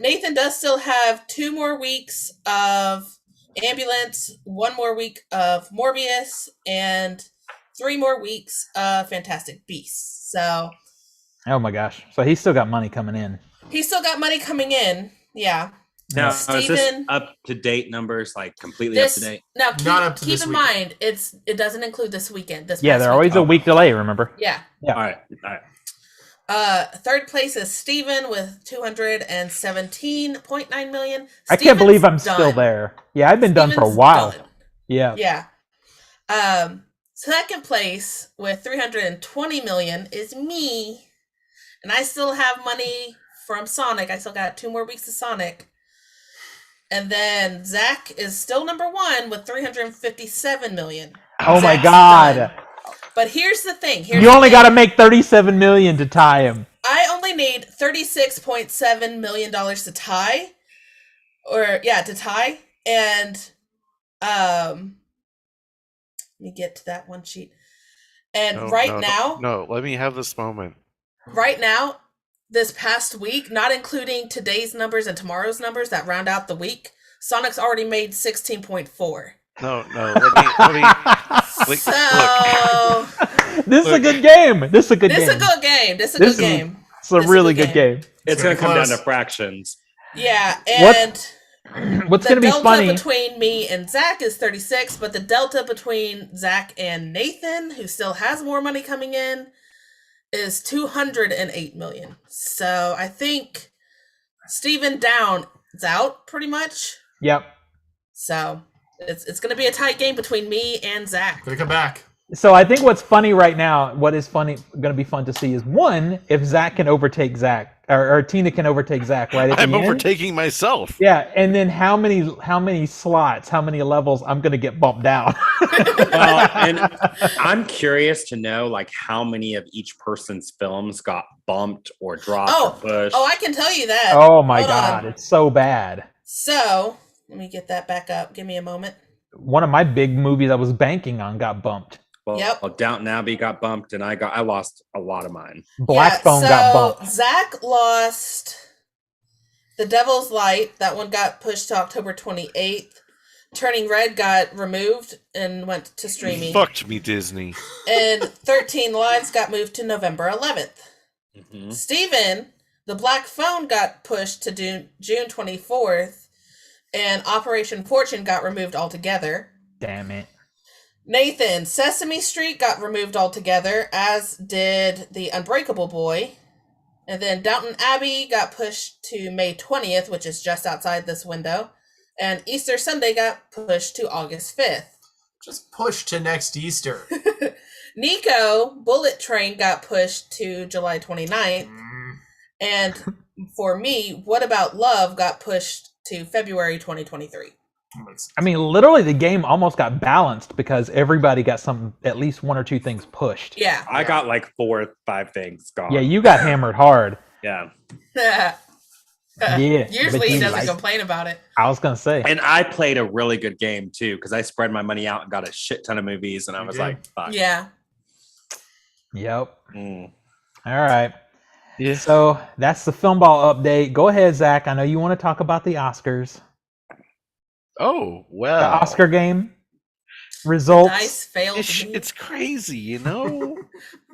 Nathan does still have 2 more weeks of Ambulance, 1 more week of Morbius, and 3 more weeks of Fantastic Beasts. So... Oh my gosh. So he's still got money coming in. He's still got money coming in. Yeah. Now, is this up-to-date numbers, like completely up-to-date? Now, Not keep in mind, it doesn't include this weekend. They're always a week delay, remember? Yeah. Yeah. All right. 3rd place is Steven with 217.9 million. I can't believe I'm still there. Yeah, I've been done for a while. Done. Yeah. Yeah. 2nd place with 320 million is me. And I still have money from Sonic. I still got 2 more weeks of Sonic. And then Zach is still number 1 with 357 million. Oh my God. Done. But here's the thing. You only got to make 37 million to tie him. I only need $36.7 million to tie. To tie. And let me get to that one sheet. And No, now. No, let me have this moment. Right now, this past week, not including today's numbers and tomorrow's numbers that round out the week, Sonic's already made 16.4. No. Let me. Like, So This is a good game. This is a good this is game. a good game. This is a good game. It's a really good game. It's going to come down close. to fractions. Yeah, and What's the going to be delta funny? between me and Zach is 36, but the delta between Zach and Nathan, who still has more money coming in, is 208 million. So I think Steven Down is out pretty much. Yep. So it's going to be a tight game between me and Zach. Gonna come back. So I think what's funny right now, what is funny, going to be fun to see is one, if Zach can overtake Zach, or Tina can overtake Zach right at I'm the end. overtaking myself. Yeah, and then how many slots, how many levels I'm going to get bumped down. Well, and I'm curious to know like how many of each person's films got bumped or dropped or pushed. Oh, I can tell you that. Oh my Hold God, on. it's so bad. So let me get that back up. Give me a moment. One of my big movies I was banking on got bumped. Well, Yep. Downton Abbey got bumped, and I lost a lot of mine. Black Phone so got bumped. Zach lost The Devil's Light. That one got pushed to October 28th. Turning Red got removed and went to streaming. Fucked me, Disney. And 13 Lives got moved to November 11th. Mm-hmm. Steven, The Black Phone got pushed to June 24th. And Operation Fortune got removed altogether. Damn it. Nathan, Sesame Street got removed altogether, as did The Unbreakable Boy. And then Downton Abbey got pushed to May 20th, which is just outside this window. And Easter Sunday got pushed to August 5th. Just push to next Easter. Nico, Bullet Train got pushed to July 29th. And for me, What About Love got pushed to February 2023. I mean, literally, the game almost got balanced because everybody got at least one or two things pushed. Yeah. I got like 4 or 5 things gone. Yeah, you got hammered hard. Yeah. Yeah. Usually but he you doesn't like- complain about it. I was gonna say. And I played a really good game too, because I spread my money out and got a shit ton of movies, and I You was did. like, fuck. Yeah. Yep. Mm. All right. Yeah. So that's the film ball update. Go ahead, Zach. I know you want to talk about the Oscars. Oh, The well. Oscar game results. Dice failed me. It's crazy, you know?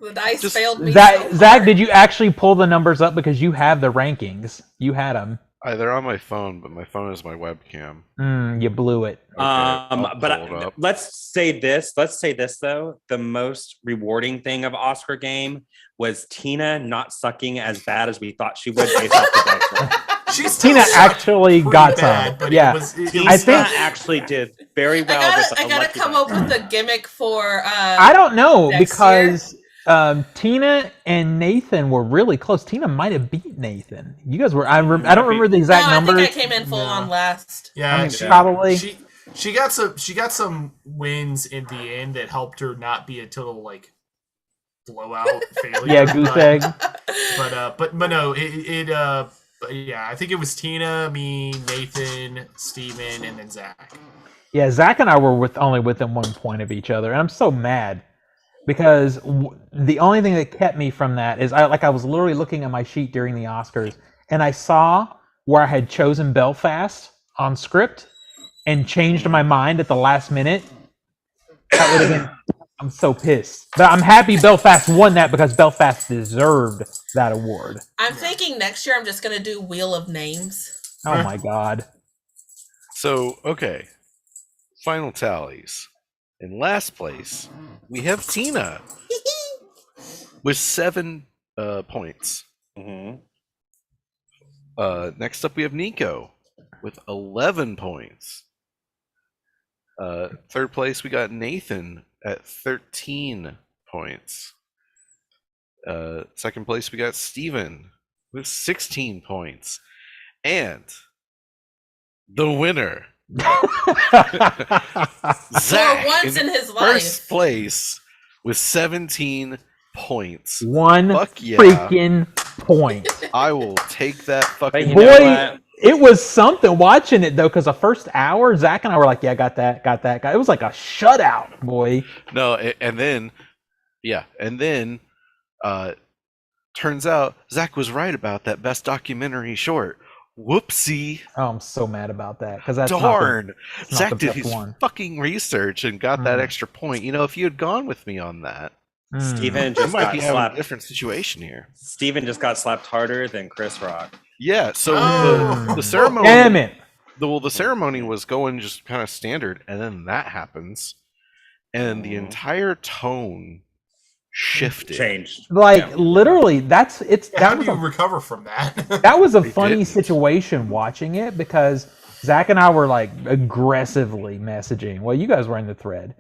The dice just- failed me. Zach, so Zach, hard. did you actually pull the numbers up because you have the rankings? You had them. They're on my phone, but my phone is my webcam. You blew it. Okay, I'll But pull it up. let's say this though: the most rewarding thing of Oscar game was Tina not sucking as bad as we thought she would based off the dice roll. She still Tina sucked actually pretty got bad, some. but Yeah. it was, it Tina I think- actually did very well. I gotta come up with a gimmick for. I don't know next because Tina and Nathan were really close. Tina might have beat Nathan. You guys were. I don't remember the exact no, numbers. I think I came in full on last. Yeah, I mean, she, probably. She got some wins in the end that helped her not be a total like blowout failure. Yeah, goose egg. But no, but yeah, I think it was Tina, me, Nathan, Steven, and then Zach. Yeah, Zach and I were only within 1 point of each other, and I'm so mad because the only thing that kept me from that is I was literally looking at my sheet during the Oscars, and I saw where I had chosen Belfast on script and changed my mind at the last minute. That would have been. I'm so pissed, but I'm happy Belfast won that because Belfast deserved that award. I'm thinking next year I'm just gonna do Wheel of Names. Oh my god! So, okay. Final tallies. In last place, we have Tina with 7 points. Mhm. Next up, we have Nico with 11 points. Third place, we got Nathan at 13 points. Second place, we got Steven with 16 points. And the winner, Zach, For once in his life. first place with 17 points. One Fuck yeah. freaking point. I will take that But fucking you Boy, know what? it was something watching it though, because the first hour, Zach and I were like, "Yeah, got that." It was like a shutout, boy. No, and then turns out Zach was right about that best documentary short. Whoopsie. Oh, I'm so mad about that because that's Darn. not the Zach did best his one. fucking research and got that Mm. extra point. You know, if you had gone with me on that, Steven we just might got be having a slapped. different situation here. Steven just got slapped harder than Chris Rock. Yeah, so Oh. the ceremony Damn it! the ceremony was going just kind of standard, and then that happens, and the entire tone shifted. Changed. Like literally, that How do was you a recover from that? that was a They funny didn't. situation watching it because Zach and I were like aggressively messaging. Well, you guys were in the thread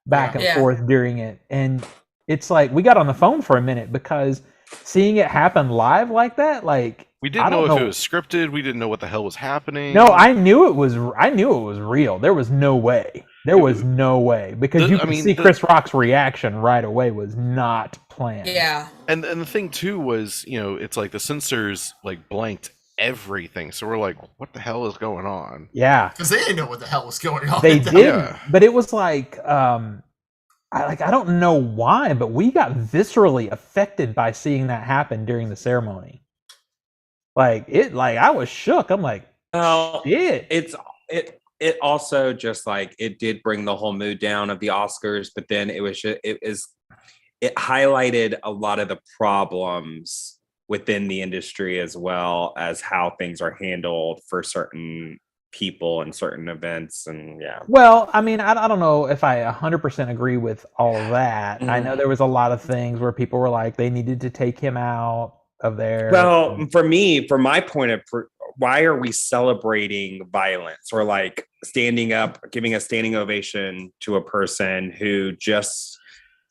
back and Yeah. forth during it, and it's like we got on the phone for a minute because seeing it happen live like that, like We I didn't don't know if it was scripted. We didn't know what the hell was happening. No, I knew it was real. There was no way. There was no way because you could see Chris Rock's reaction right away was not planned. Yeah. And the thing too was, you know, it's like the censors like blanked everything, so we're like, what the hell is going on? Yeah, Because they didn't know what the hell was going on. they at that didn't. Yeah. But it was like, I don't know why, but we got viscerally affected by seeing that happen during the ceremony. Like I was shook. I'm like, Well, shit. it also just like it did bring the whole mood down of the Oscars, but then it highlighted a lot of the problems within the industry as well as how things are handled for certain people and certain events, and yeah. Well, I mean, I don't know if I 100% agree with all of that. I know there was a lot of things where people were like they needed to take him out of there. Well, for me, from my point of why are we celebrating violence or like standing up, giving a standing ovation to a person who just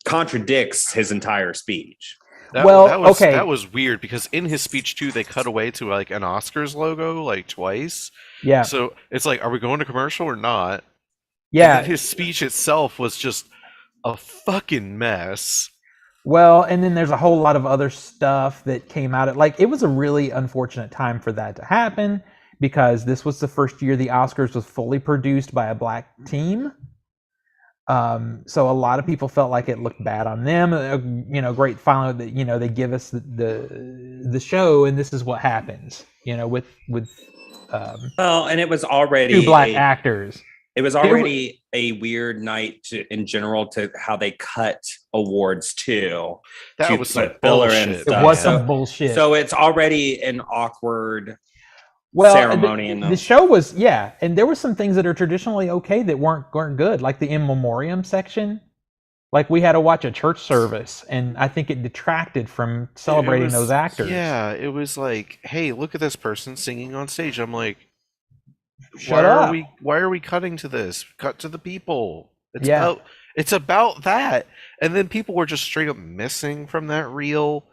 contradicts his entire speech? That was weird because in his speech too, they cut away to like an Oscars logo like twice. Yeah. So it's like, are we going to commercial or not? Yeah. And his speech itself was just a fucking mess. Well, and then there's a whole lot of other stuff that came out. Like, it was a really unfortunate time for that to happen because this was the first year the Oscars was fully produced by a black team. So a lot of people felt like it looked bad on them. You know, great finally that, you know, they give us the show and this is what happens, you know, with well, and it was already two black actors. It was already a weird night in general to how they cut awards too. That was some filler bullshit. and stuff. It was some bullshit. So it's already an awkward ceremony. The show was, yeah, and there were some things that are traditionally okay that weren't good, like the in memoriam section. Like we had to watch a church service, and I think it detracted from celebrating those actors. Yeah, it was like, hey, look at this person singing on stage. I'm like, Shut up. Why are we cutting to this? Cut to the people. It's about that. And then people were just straight up missing from that reel.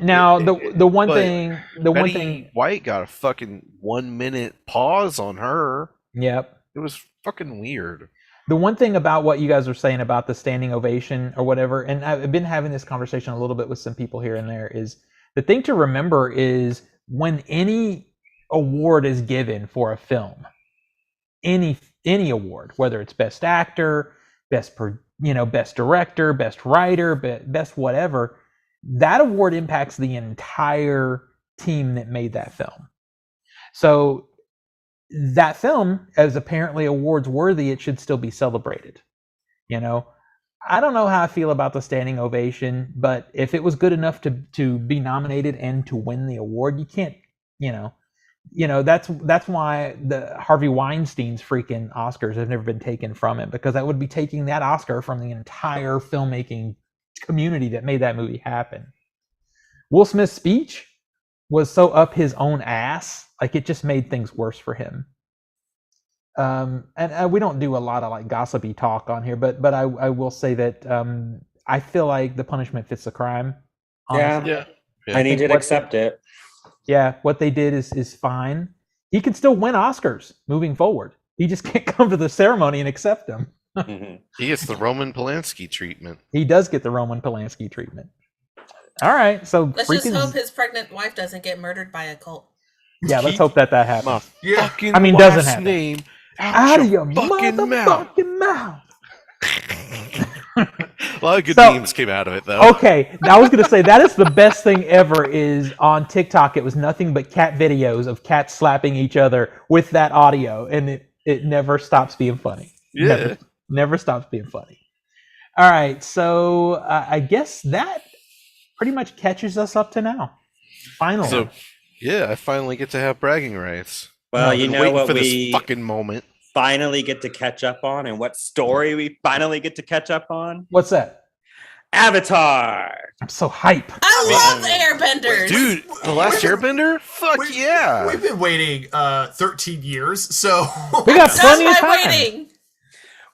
Now the one thing White got a fucking 1 minute pause on her. Yep. It was fucking weird. The one thing about what you guys are saying about the standing ovation or whatever, and I've been having this conversation a little bit with some people here and there, is the thing to remember is when any award is given for a film, any award, whether it's best actor, best director, best writer, best whatever, that award impacts the entire team that made that film. So that film, as apparently awards worthy, it should still be celebrated. You know, I don't know how I feel about the standing ovation, but if it was good enough to be nominated and to win the award, you can't, that's why the Harvey Weinstein's freaking Oscars have never been taken from it, because that would be taking that Oscar from the entire filmmaking community that made that movie happen. Will Smith's speech was so up his own ass, like it just made things worse for him. And we don't do a lot of like gossipy talk on here, but I will say that I feel like the punishment fits the crime. Honestly. Yeah. And he did accept it. Yeah, what they did is fine. He can still win Oscars moving forward. He just can't come to the ceremony and accept them. Mm-hmm. He gets the Roman Polanski treatment. He does get the Roman Polanski treatment. All right, so let's just hope his pregnant wife doesn't get murdered by a cult. Yeah, let's hope that happens. My fucking doesn't happen. Name out of your fucking motherfucking mouth. lot of good So- memes came out of it, though. Okay, I was gonna say that is the best thing ever. Is on TikTok, it was nothing but cat videos of cats slapping each other with that audio, and it never stops being funny. Yeah. Never stops being funny. All right, so I guess that pretty much catches us up to now. Finally, So, yeah, I finally get to have bragging rights. Well, I've you been know waiting what for this we fucking moment. finally get to catch up on, and what story we finally get to catch up on? what's that? Avatar. I'm so hype. I love Airbenders. Dude, The Last Airbender? Fuck yeah. We've been waiting 13 years, so We got Done plenty of by time. waiting.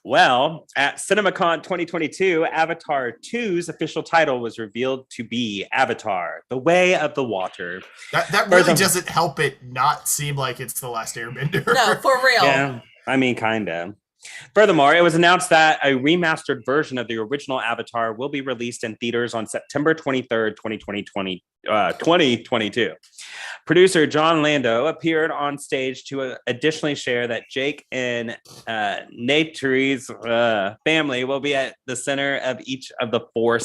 Well, at CinemaCon 2022, Avatar 2's official title was revealed to be Avatar: The Way of the Water. that really Further- doesn't help it not seem like it's The Last Airbender. No, for real. Yeah, I mean, kind of. Furthermore, it was announced that a remastered version of the original Avatar will be released in theaters on September 23rd, 2022. Producer John Lando appeared on stage to additionally share that Jake and Neytiri's family will be at the center of each of the 4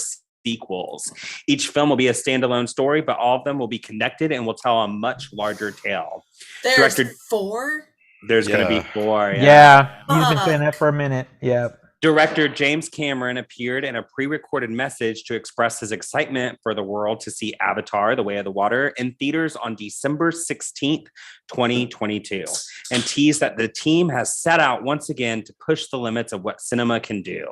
sequels. Each film will be a standalone story, but all of them will be connected and will tell a much larger tale. There's Director- 4. There's going to Yeah. be 4. Yeah, he's been saying that for a minute. Yeah. Director James Cameron appeared in a pre-recorded message to express his excitement for the world to see Avatar: The Way of the Water in theaters on December 16th, 2022, and teased that the team has set out once again to push the limits of what cinema can do.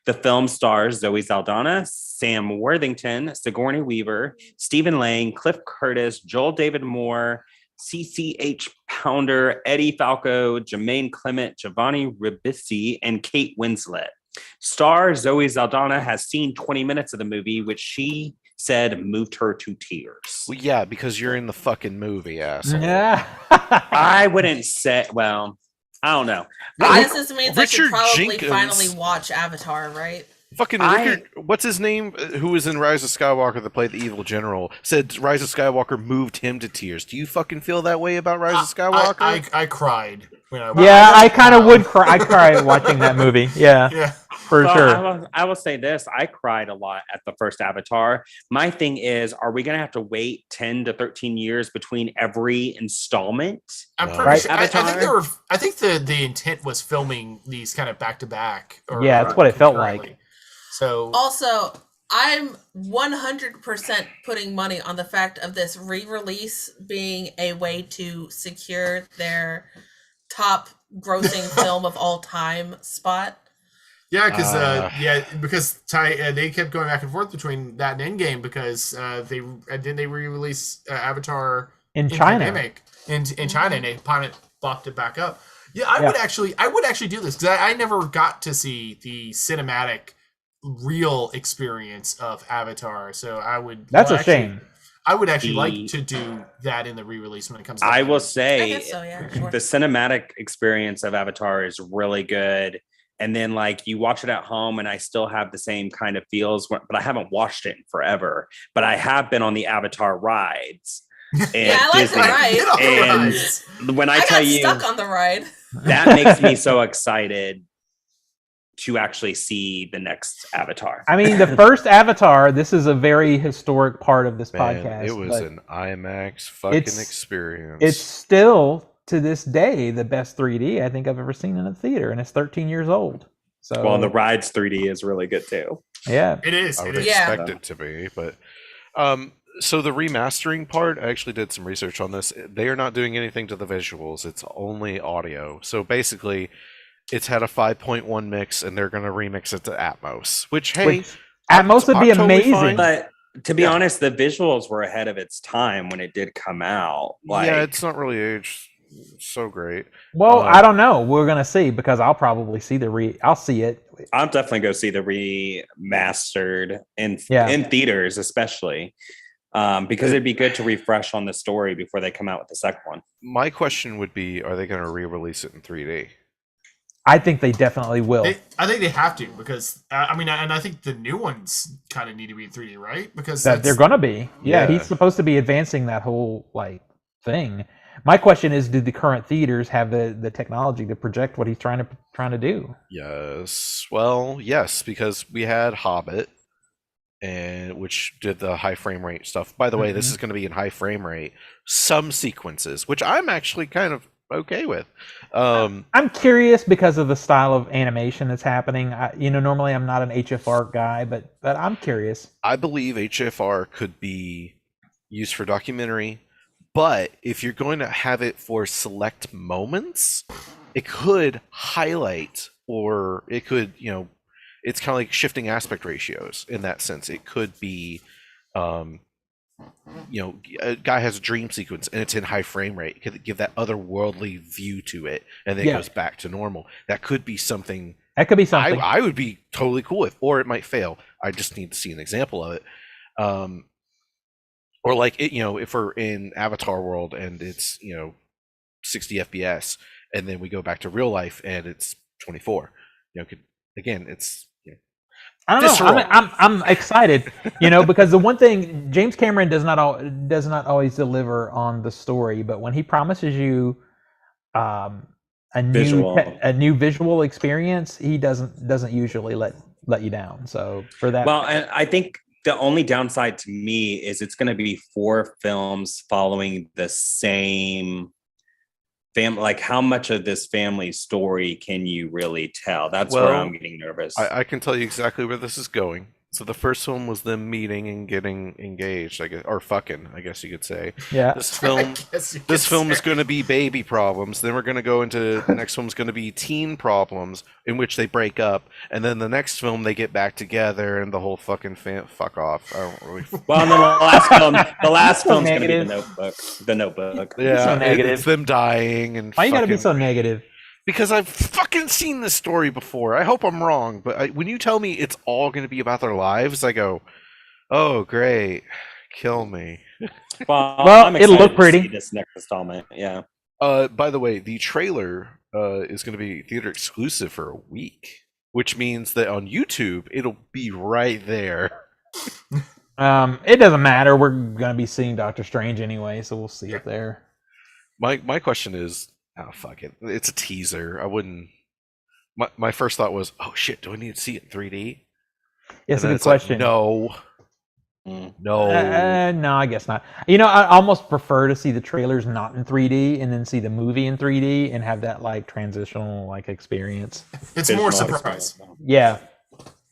The film stars Zoe Saldana, Sam Worthington, Sigourney Weaver, Stephen Lang, Cliff Curtis, Joel David Moore, CCH Pounder, Eddie Falco, Jermaine Clement, Giovanni Ribisi, and Kate Winslet. Star Zoe Saldana has seen 20 minutes of the movie, which she said moved her to tears. Well, yeah, because you're in the fucking movie, asshole. Yeah. I wouldn't say, well, I don't know. I I, guess this means I Richard should probably Jenkins- finally watch Avatar, right? Fucking Richard, what's his name? Who was in Rise of Skywalker that played the evil general? Said Rise of Skywalker moved him to tears. Do you fucking feel that way about Rise of Skywalker? I cried when I Yeah, I kind of would cry. I cried watching that movie. Yeah, Yeah. for well, sure. I will say this. I cried a lot at the first Avatar. My thing is, are we going to have to wait 10 to 13 years between every installment? I'm pretty Right. sure. I think Avatar? they were. I think the intent was filming these kind of back to back. Yeah, that's what it felt like. concurrently. So Also, I'm 100% putting money on the fact of this re-release being a way to secure their top grossing film of all time spot. yeah, because they kept going back and forth between that and Endgame because they re-release Avatar In China. pandemic in China and they popped it back up. Yeah, I Yeah. would actually do this because I never got to see the cinematic real experience of Avatar, so I would. That's a shame. I would actually like to do that in the re-release when it comes. I will I say guess so, yeah, sure. the cinematic experience of Avatar is really good. And then like you watch it at home and I still have the same kind of feels, but I haven't watched it in forever. But I have been on the Avatar rides. And Yeah, I like the ride. Get on the And rides. when I I tell got you stuck on the ride. that makes me so excited to actually see the next Avatar. I mean, the first Avatar. This is a very historic part of this Man, podcast. it was but an IMAX fucking It's- experience. It's still to this day the best 3D I think I've ever seen in a theater, and it's 13 years old. So Well, and the rides 3D is really good too. yeah, It is. I would It is. Yeah. expect it to be, but so the remastering part, I actually did some research on this. They are not doing anything to the visuals; it's only audio. So basically, it's had a 5.1 mix, and they're going to remix it to Atmos. Which, hey, Which Atmos would be I'm totally amazing. fine. But to be Yeah. honest, the visuals were ahead of its time when it did come out. Like, yeah, it's not really aged so great. Well, Uh, I don't know. We're gonna see because I'll probably see I'll see it. I'll definitely go see the remastered in theaters, especially because it'd be good to refresh on the story before they come out with the second one. My question would be: are they going to re-release it in 3D? I think they definitely will. I think they have to because I mean, and I think the new ones kind of need to be in 3D, right? Because That they're gonna be. Yeah, Yeah. he's supposed to be advancing that whole like thing. My question is, do the current theaters have the technology to project what he's trying to do? Yes. Well, yes, because we had Hobbit, and which did the high frame rate stuff. By the way, this is going to be in high frame rate. Some sequences, which I'm actually kind of okay with. I'm curious because of the style of animation that's happening. Normally I'm not an HFR guy, but I'm curious. I believe HFR could be used for documentary, but if you're going to have it for select moments, it could highlight, or it could, it's kind of like shifting aspect ratios in that sense. It could be, a guy has a dream sequence and it's in high frame rate. It could give that otherworldly view to it, and then it goes back to normal. That could be something. That could be something I would be totally cool with, or it might fail. I just need to see an example of it. Or like it, if we're in Avatar world and it's 60 FPS, and then we go back to real life and it's 24. Again, it's I don't know. I'm excited, because the one thing James Cameron does not always deliver on the story, but when he promises you a new visual experience, he doesn't usually let you down. So for that, well, and I think the only downside to me is it's going to be 4 films following the same family. Like, how much of this family story can you really tell? That's where I'm getting nervous. I can tell you exactly where this is going. So the first one was them meeting and getting engaged, I guess, or fucking, I guess you could say. Yeah. This film is going to be baby problems. Then we're going to go into the next film's going to be teen problems, in which they break up, and then the next film they get back together, and the whole fucking fuck off. I don't really. Well, and then the last film's going to be The Notebook. Yeah, so negative. It's them dying and. Why you got to be so negative? Because I've fucking seen this story before. I hope I'm wrong, but when you tell me it's all going to be about their lives, I go, "Oh, great, kill me." Well, it'll look pretty. This next installment, yeah. By the way, the trailer is going to be theater exclusive for a week, which means that on YouTube it'll be right there. It doesn't matter. We're going to be seeing Doctor Strange anyway, so we'll see it there. My question is. Oh, fuck it. It's a teaser. I wouldn't. My first thought was, oh shit, do I need to see it in 3D? Yes, a good question. No. No, I guess not. I almost prefer to see the trailers not in 3D and then see the movie in 3D and have that like transitional experience. It's more surprise. Yeah.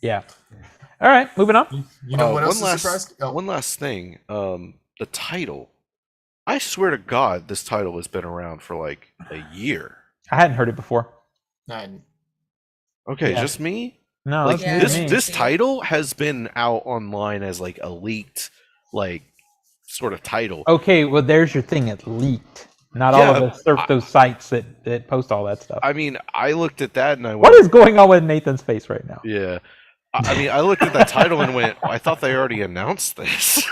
All right, moving on. What else is surprised? One last thing. The title. I swear to God, this title has been around for like a year. I hadn't heard it before. Okay, just me? No, this title has been out online as like a leaked, sort of title. Okay, well, there's your thing. It leaked. Not all of us surf those sites that post all that stuff. I mean, I looked at that and I went, what is going on with Nathan's face right now? Yeah. I mean, I looked at that title and went, I thought they already announced this.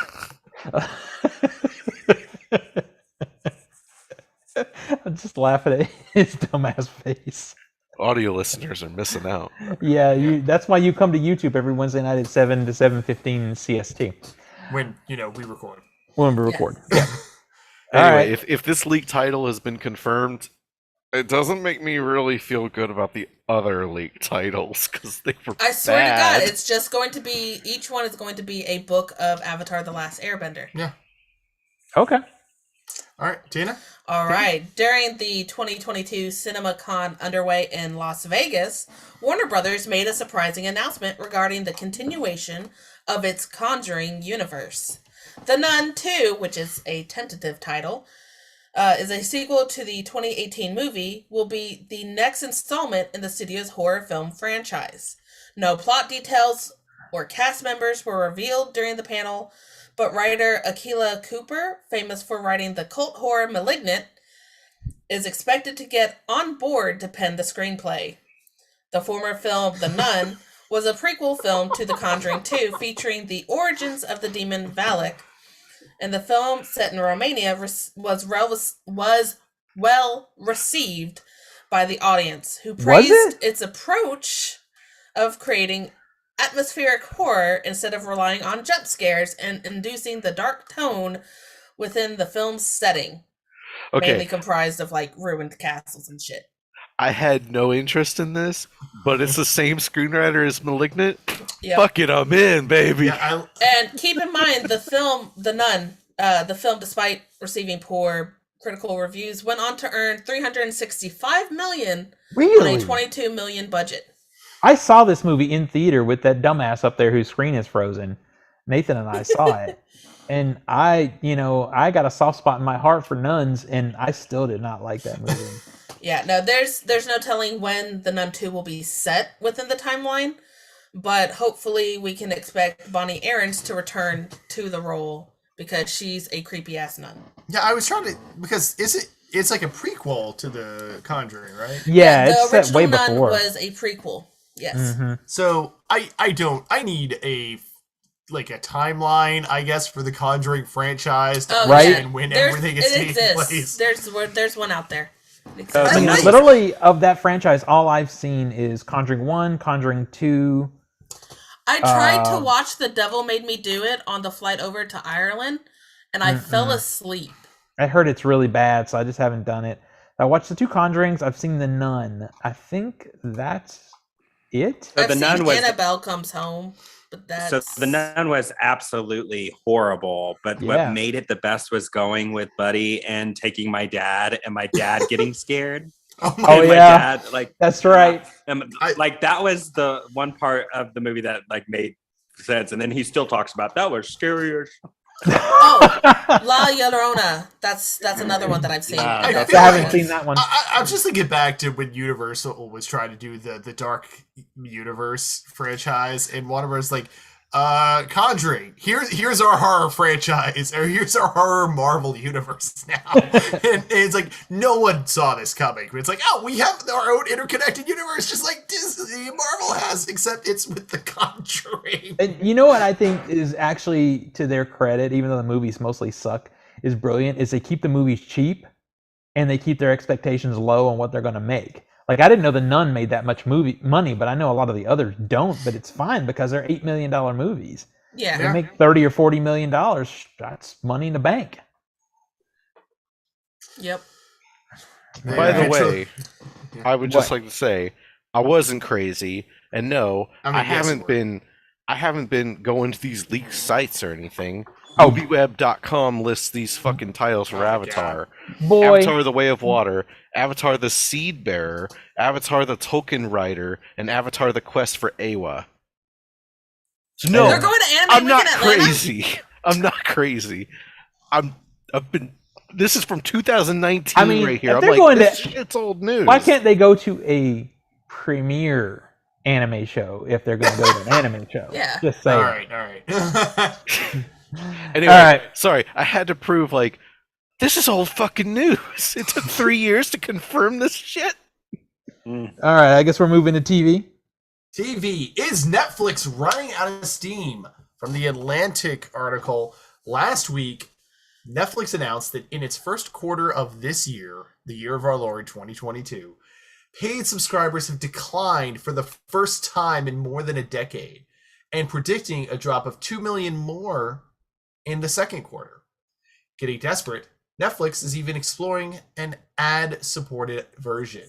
I'm just laughing at his dumbass face. Audio listeners are missing out. Yeah, that's why you come to YouTube every Wednesday night at 7 to 7:15 CST. When we record. When we record. Yes. Yeah. Anyway, right. if this leaked title has been confirmed, it doesn't make me really feel good about the other leaked titles because they were I swear bad. to God, it's just going to be, each one is going to be a book of Avatar: The Last Airbender. Yeah. Okay. All right, Tina? All right. During the 2022 CinemaCon underway in Las Vegas, Warner Brothers made a surprising announcement regarding the continuation of its Conjuring universe. The Nun 2, which is a tentative title, is a sequel to the 2018 movie, will be the next installment in the studio's horror film franchise. No plot details or cast members were revealed during the panel, but writer Akilah Cooper, famous for writing the cult horror *Malignant*, is expected to get on board to pen the screenplay. The former film *The Nun* was a prequel film to *The Conjuring 2*, featuring the origins of the demon Valak, and the film, set in Romania, was well received by the audience, who praised its approach of creating atmospheric horror instead of relying on jump scares and inducing the dark tone within the film's setting. Okay, mainly comprised of like ruined castles and shit. I had no interest in this, but it's the same screenwriter as *Malignant*. Yep. Fuck it, I'm in, baby. Yeah, And keep in mind, the film, The Nun, the film, despite receiving poor critical reviews, went on to earn $365 million on Really? a $22 million budget. I saw this movie in theater with that dumbass up there whose screen is frozen. Nathan and I saw it. And I got a soft spot in my heart for nuns, and I still did not like that movie. Yeah, no, there's no telling when The Nun 2 will be set within the timeline, but hopefully we can expect Bonnie Aarons to return to the role because she's a creepy ass nun. Yeah, I was trying to, because it's like a prequel to The Conjuring, right? Yeah, the it's set original way Nun before. was a prequel. Yes. Mm-hmm. So I need a timeline, I guess, for the Conjuring franchise to Right? understand when everything is taking exists. place. There's one out there. I mean, Nice. literally, of that franchise, all I've seen is Conjuring 1, Conjuring 2. I tried to watch The Devil Made Me Do It on the flight over to Ireland, and I fell asleep. I heard it's really bad, so I just haven't done it. I watched the 2 Conjurings. I've seen The Nun. I think that's it. So I've The seen Nun was Annabelle Comes Home, but that's... So The Nun was absolutely horrible, but Yeah. what made it the best was going with Buddy and taking my dad, and my dad getting scared. Oh Oh, my And my yeah. dad, like, That's right. and, like, that was the one part of the movie that like made sense, and then he still talks about that was scary as Oh, La Llorona. That's another one that I've seen. Nah, And I feel haven't like- seen that one. I'm just thinking back to when Universal was trying to do the Dark Universe franchise, and Warner Bros. Like, Conjuring. Here's our horror franchise, or here's our horror Marvel universe now. And it's like no one saw this coming. It's like, oh, we have our own interconnected universe, just like Disney and Marvel has, except it's with the Conjuring. And you know what I think is actually to their credit, even though the movies mostly suck, is brilliant, is they keep the movies cheap and they keep their expectations low on what they're going to make. Like, I didn't know The Nun made that much money, but I know a lot of the others don't, but it's fine because they're $8 million movies. yeah. They make $30 or $40 million. That's money in the bank. Yep. By the way, Yeah. I would just What? like to say I wasn't crazy, and no, I mean, I yes, you haven't were. been. I haven't been going to these leaked sites or anything. Oh. MovieWeb.com lists these fucking titles for Oh my Avatar. Boy, Avatar: The Way of Water, Avatar: The Seed Bearer, Avatar: The Token Rider, and Avatar: The Quest for Awa. So no, They're going to Anime I'm Week not in Atlanta? crazy. I'm not crazy. I've been. This is from 2019 I mean, right here. if I'm they're like, going this to- shit's old news. why can't they go to a premiere anime show if they're going to go to an anime show? Yeah. Just saying. All right. Anyway, All right. sorry, I had to prove like this is old fucking news. It took 3 years to confirm this shit. All right, I guess we're moving to TV. TV. Is Netflix running out of steam? From the Atlantic article last week, Netflix announced that in its first quarter of this year, the year of our Lord 2022, paid subscribers have declined for the first time in more than a decade, and predicting a drop of 2 million more in the second quarter. Getting desperate, Netflix is even exploring an ad-supported version,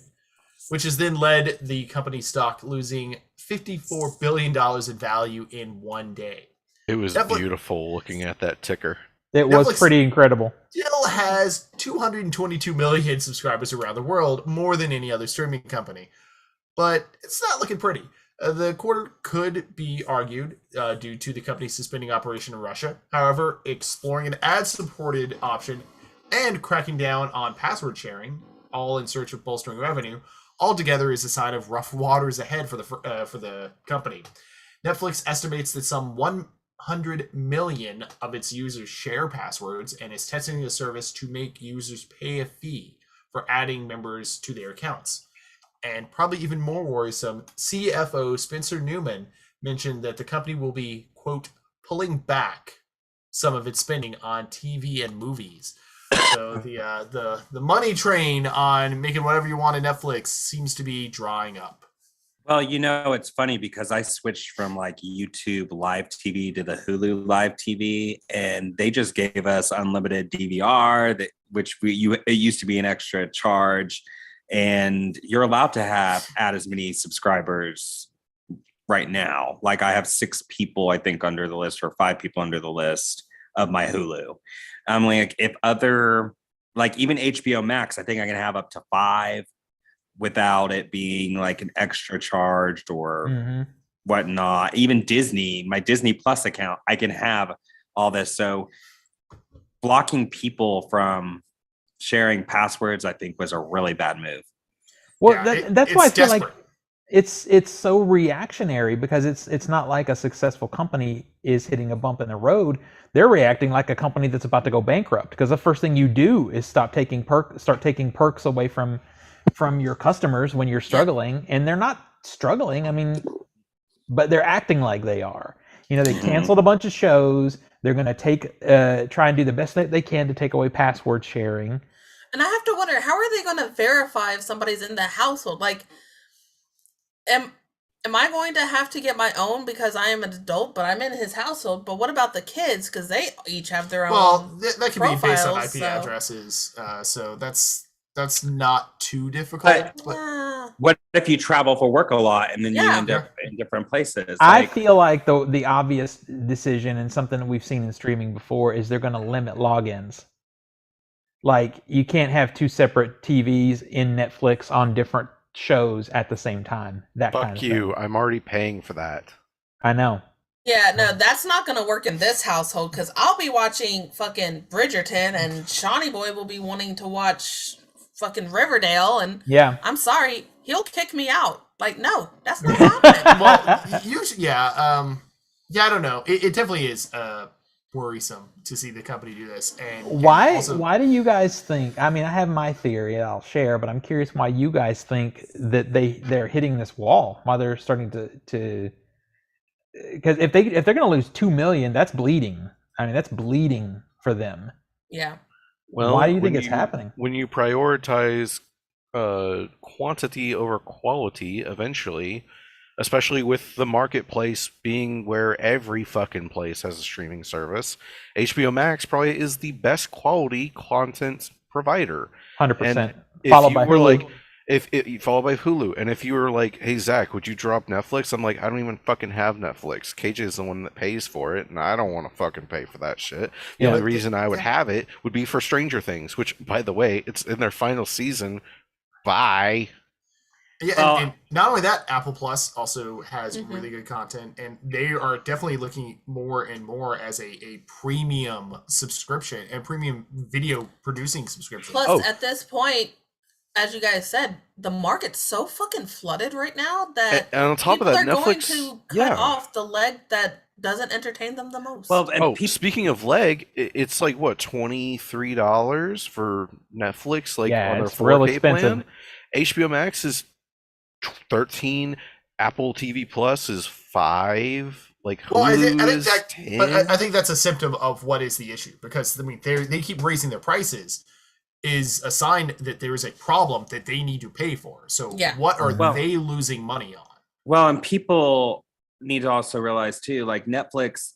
which has then led the company's stock losing $54 billion in value in one day. It was Netflix- beautiful looking at that ticker. It was Netflix- pretty incredible. Still has 222 million subscribers around the world, more than any other streaming company. But it's not looking pretty. The quarter could be argued due to the company suspending operation in Russia. However, exploring an ad-supported option and cracking down on password sharing, all in search of bolstering revenue, altogether is a sign of rough waters ahead for the company. Netflix estimates that some 100 million of its users share passwords and is testing the service to make users pay a fee for adding members to their accounts. And probably even more worrisome, CFO Spencer Newman mentioned that the company will be, quote, pulling back some of its spending on TV and movies. So the money train on making whatever you want on Netflix seems to be drying up. Well, it's funny because I switched from like YouTube live TV to the Hulu live TV, and they just gave us unlimited DVR, it used to be an extra charge, and you're allowed to add as many subscribers right now. Like I have 6 people, I think, under the list, or 5 people under the list of my Hulu. I'm like, if other, like even HBO Max, I think I can have up to 5 without it being like an extra charged or whatnot. Even Disney, my Disney Plus account, I can have all this. So blocking people from sharing passwords, I think, was a really bad move. Well, that's why I feel desperate. like it's so reactionary, because it's not like a successful company is hitting a bump in the road. They're reacting like a company that's about to go bankrupt, because the first thing you do is start taking perks away from your customers when you're struggling, and they're not struggling. I mean, but they're acting like they are. They canceled a bunch of shows. They're going to try and do the best that they can to take away password sharing. And I have to wonder, how are they going to verify if somebody's in the household? Like, am I going to have to get my own because I am an adult, but I'm in his household? But what about the kids? Because they each have their own. Well, that can be based on profiles, IP so- addresses, so that's not too difficult. But What if you travel for work a lot and then you Yeah. end up in different places? I Like, feel like the obvious decision, and something that we've seen in streaming before, is they're going to limit logins. Like, you can't have 2 separate TVs in Netflix on different shows at the same time. That kind Fuck of you. thing. I'm already paying for that. I know. Yeah, no, that's not going to work in this household, because I'll be watching fucking Bridgerton, and Shawnee Boy will be wanting to watch fucking Riverdale, and Yeah. I'm sorry, he'll kick me out. Like, no, that's not happening. well, usually, I don't know. It definitely is worrisome to see the company do this. And Why? also- Why do you guys think? I mean, I have my theory that I'll share, but I'm curious why you guys think that they're hitting this wall. Why they're starting to? Because if they're going to lose 2 million, that's bleeding. I mean, that's bleeding for them. Yeah. Well, Why do you when think it's happening? When you prioritize quantity over quality, eventually, especially with the marketplace being where every fucking place has a streaming service, HBO Max probably is the best quality content provider. 100%. If Followed you by were Hulu. like, if followed by Hulu, and if you were like, hey Zach, would you drop Netflix? I'm like, I don't even fucking have Netflix. KJ is the one that pays for it, and I don't want to fucking pay for that shit. The Yeah. only reason I would have it would be for Stranger Things, which, by the way, it's in their final season. Bye. Yeah, Well- and not only that, Apple Plus also has Mhm. really good content, and they are definitely looking more and more as a premium subscription and premium video producing subscription. Plus, Oh. at this point, as you guys said, the market's so fucking flooded right now that And on top of people that, are going Netflix, to cut yeah. off the leg that doesn't entertain them the most. well, and Oh, people, speaking of leg, it's like what, $23 for Netflix, like Yeah, on their it's real 4K expensive. plan. HBO Max is 13. Apple TV Plus is 5. Like Hulu Well, I think is that, 10. but I think that's a symptom of what is the issue, because I mean they keep raising their prices, is a sign that there is a problem that they need to pay for. So Yeah. what are Well- they losing money on? well, and people need to also realize too, like Netflix,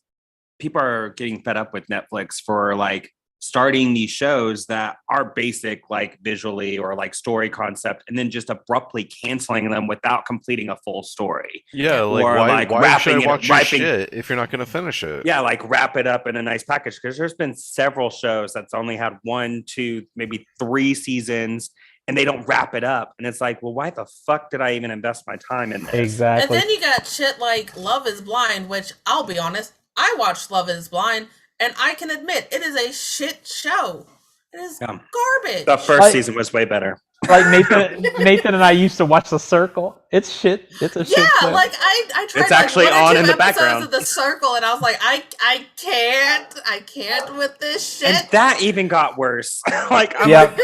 people are getting fed up with Netflix for like starting these shows that are basic, like visually or like story concept, and then just abruptly canceling them without completing a full story. Yeah, like Or, why, like, why should wrapping I it- watch your wrapping- shit if you're not going to finish it? Yeah, like wrap it up in a nice package, because there's been several shows that's only had 1, 2, maybe 3 seasons, and they don't wrap it up. And it's like, well, why the fuck did I even invest my time in this? Exactly. And then you got shit like Love is Blind, which I'll be honest, I watched Love is Blind, and I can admit it is a shit show. It is Yeah. garbage. The first Like- season was way better. Like Nathan and I used to watch The Circle. It's shit. It's a shit Yeah, show. like I tried It's like actually 1 or on 2 in the episodes background. of The Circle, and I was like, I can't with this shit. And that even got worse. Like, I'm Yeah. like,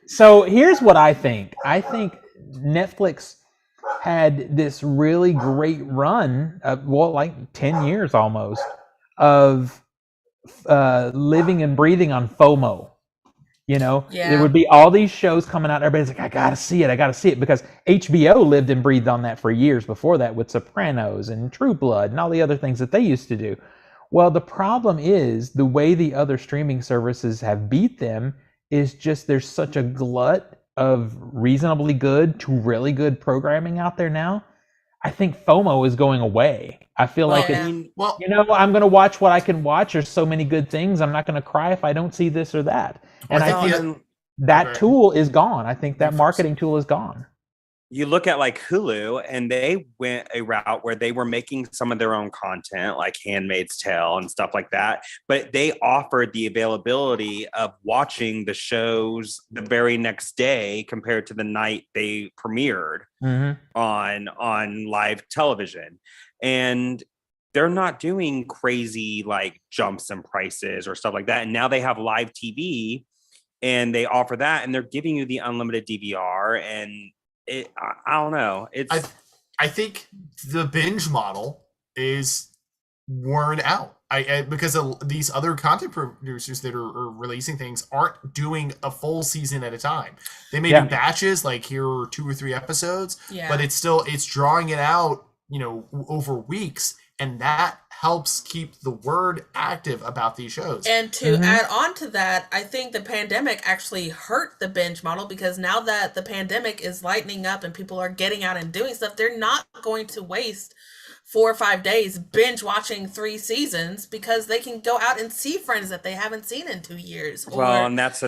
So here's what I think. I think Netflix had this really great run, like 10 years almost, of living and breathing on FOMO. You know, Yeah. there would be all these shows coming out. Everybody's like, I gotta see it, because HBO lived and breathed on that for years before that with Sopranos and True Blood and all the other things that they used to do. Well, the problem is the way the other streaming services have beat them is just there's such a glut of reasonably good to really good programming out there now. I think FOMO is going away. I feel like Yeah. it's, Well, I'm going to watch what I can watch. There's so many good things. I'm not going to cry if I don't see this or that. And I think that Okay. tool is gone. I think that marketing tool is gone. You look at like Hulu, and they went a route where they were making some of their own content, like Handmaid's Tale and stuff like that. But they offered the availability of watching the shows the very next day compared to the night they premiered on live television. And they're not doing crazy like jumps in prices or stuff like that. And now they have live TV, and they offer that, and they're giving you the unlimited DVR and I don't know. I think the binge model is worn out. Because these other content producers that are releasing things aren't doing a full season at a time. They may do batches, like here are 2 or 3 episodes, but it's drawing it out, over weeks, and that helps keep the word active about these shows. And to add on to that, I think the pandemic actually hurt the binge model, because now that the pandemic is lightening up and people are getting out and doing stuff, they're not going to waste 4 or 5 days binge watching 3 seasons, because they can go out and see friends that they haven't seen in 2 years. Well, and that's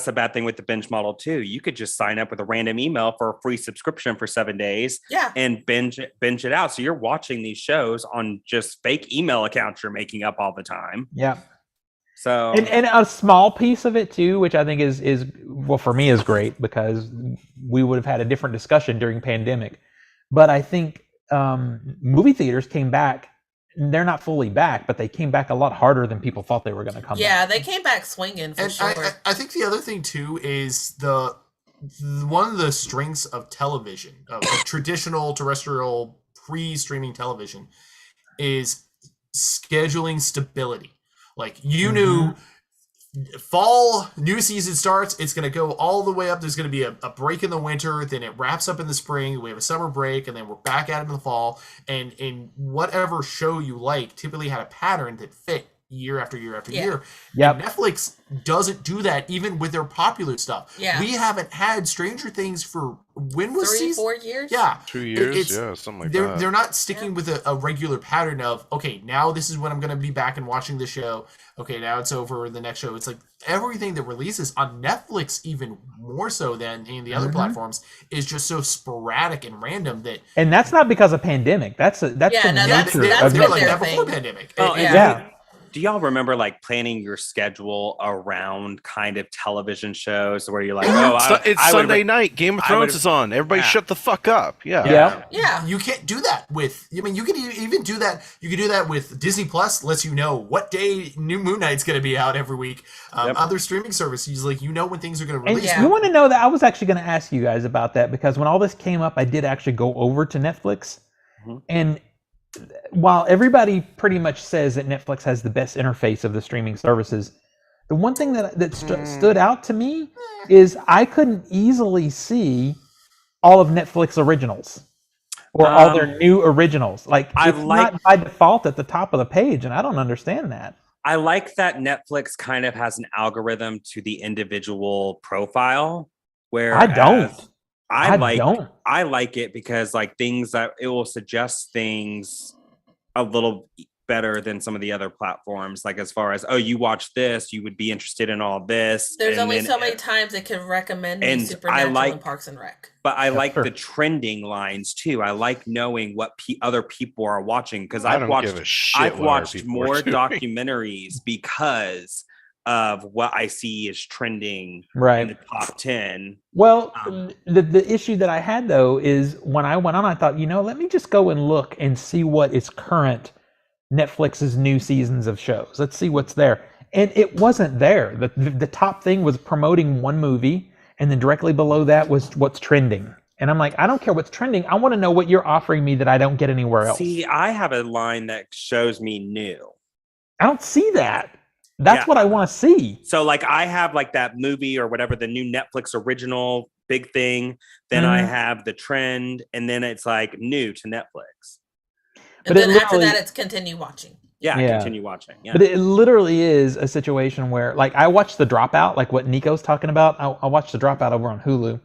the bad thing with the binge model too. You could just sign up with a random email for a free subscription for 7 days, and binge it out. So you're watching these shows on just fake email accounts you're making up all the time. Yeah. So and a small piece of it too, which I think is well, for me is great, because we would have had a different discussion during pandemic. But I think movie theaters came back. They're not fully back, but they came back a lot harder than people thought they were going to come back. Yeah, they came back swinging for sure. I think the other thing too is one of the strengths of television, of traditional terrestrial pre-streaming television, is scheduling stability. Like knew fall new season starts, it's going to go all the way up. There's going to be a break in the winter, then it wraps up in the spring, we have a summer break, and then we're back at it in the fall. And in whatever show you like typically had a pattern that fit year after year after year. And Netflix doesn't do that even with their popular stuff. We haven't had Stranger Things for when was 3, season? 4 years? 2 years, something like that. They're not sticking with a regular pattern of, okay, now this is when I'm going to be back and watching the show. Okay, now it's over, the next show. It's like everything that releases on Netflix, even more so than in the other platforms, is just so sporadic and random that. And that's not because of pandemic. That's the nature of they're like that thing. before pandemic. Oh, do y'all remember like planning your schedule around kind of television shows where you're like, it's Sunday night, Game of Thrones is on, everybody shut the fuck up. Yeah. You can't do that with, you can even do that. You can do that with Disney Plus, lets you know what day New Moon Knight's going to be out every week. Other streaming services, like, when things are going to release. And you want to know that I was actually going to ask you guys about that, because when all this came up, I did actually go over to Netflix. And while everybody pretty much says that Netflix has the best interface of the streaming services, the one thing that stood out to me is I couldn't easily see all of Netflix originals or all their new originals. Like, it's not by default at the top of the page, and I don't understand that. I like that Netflix kind of has an algorithm to the individual profile, where I don't. I like it because like things that it will suggest things a little better than some of the other platforms. Like as far as, you watch this, you would be interested in all this. There's only so many times it can recommend me Supernatural and Parks and Rec. But I like the trending lines too. I like knowing what other people are watching, because I've watched more documentaries because of what I see is trending in the top 10. Well, the issue that I had though is when I went on, I thought, let me just go and look and see what is current Netflix's new seasons of shows. Let's see what's there. And it wasn't there. The top thing was promoting one movie, and then directly below that was what's trending. And I'm like, I don't care what's trending. I want to know what you're offering me that I don't get anywhere else. See, I have a line that shows me new. I don't see that. That's what I want to see. So like I have like that movie or whatever, the new Netflix original big thing. Then I have the trend, and then it's like new to Netflix. And then after that, it's continue watching. Yeah, continue watching. Yeah. But it literally is a situation where, like, I watched The Dropout, like what Nico's talking about. I watched The Dropout over on Hulu,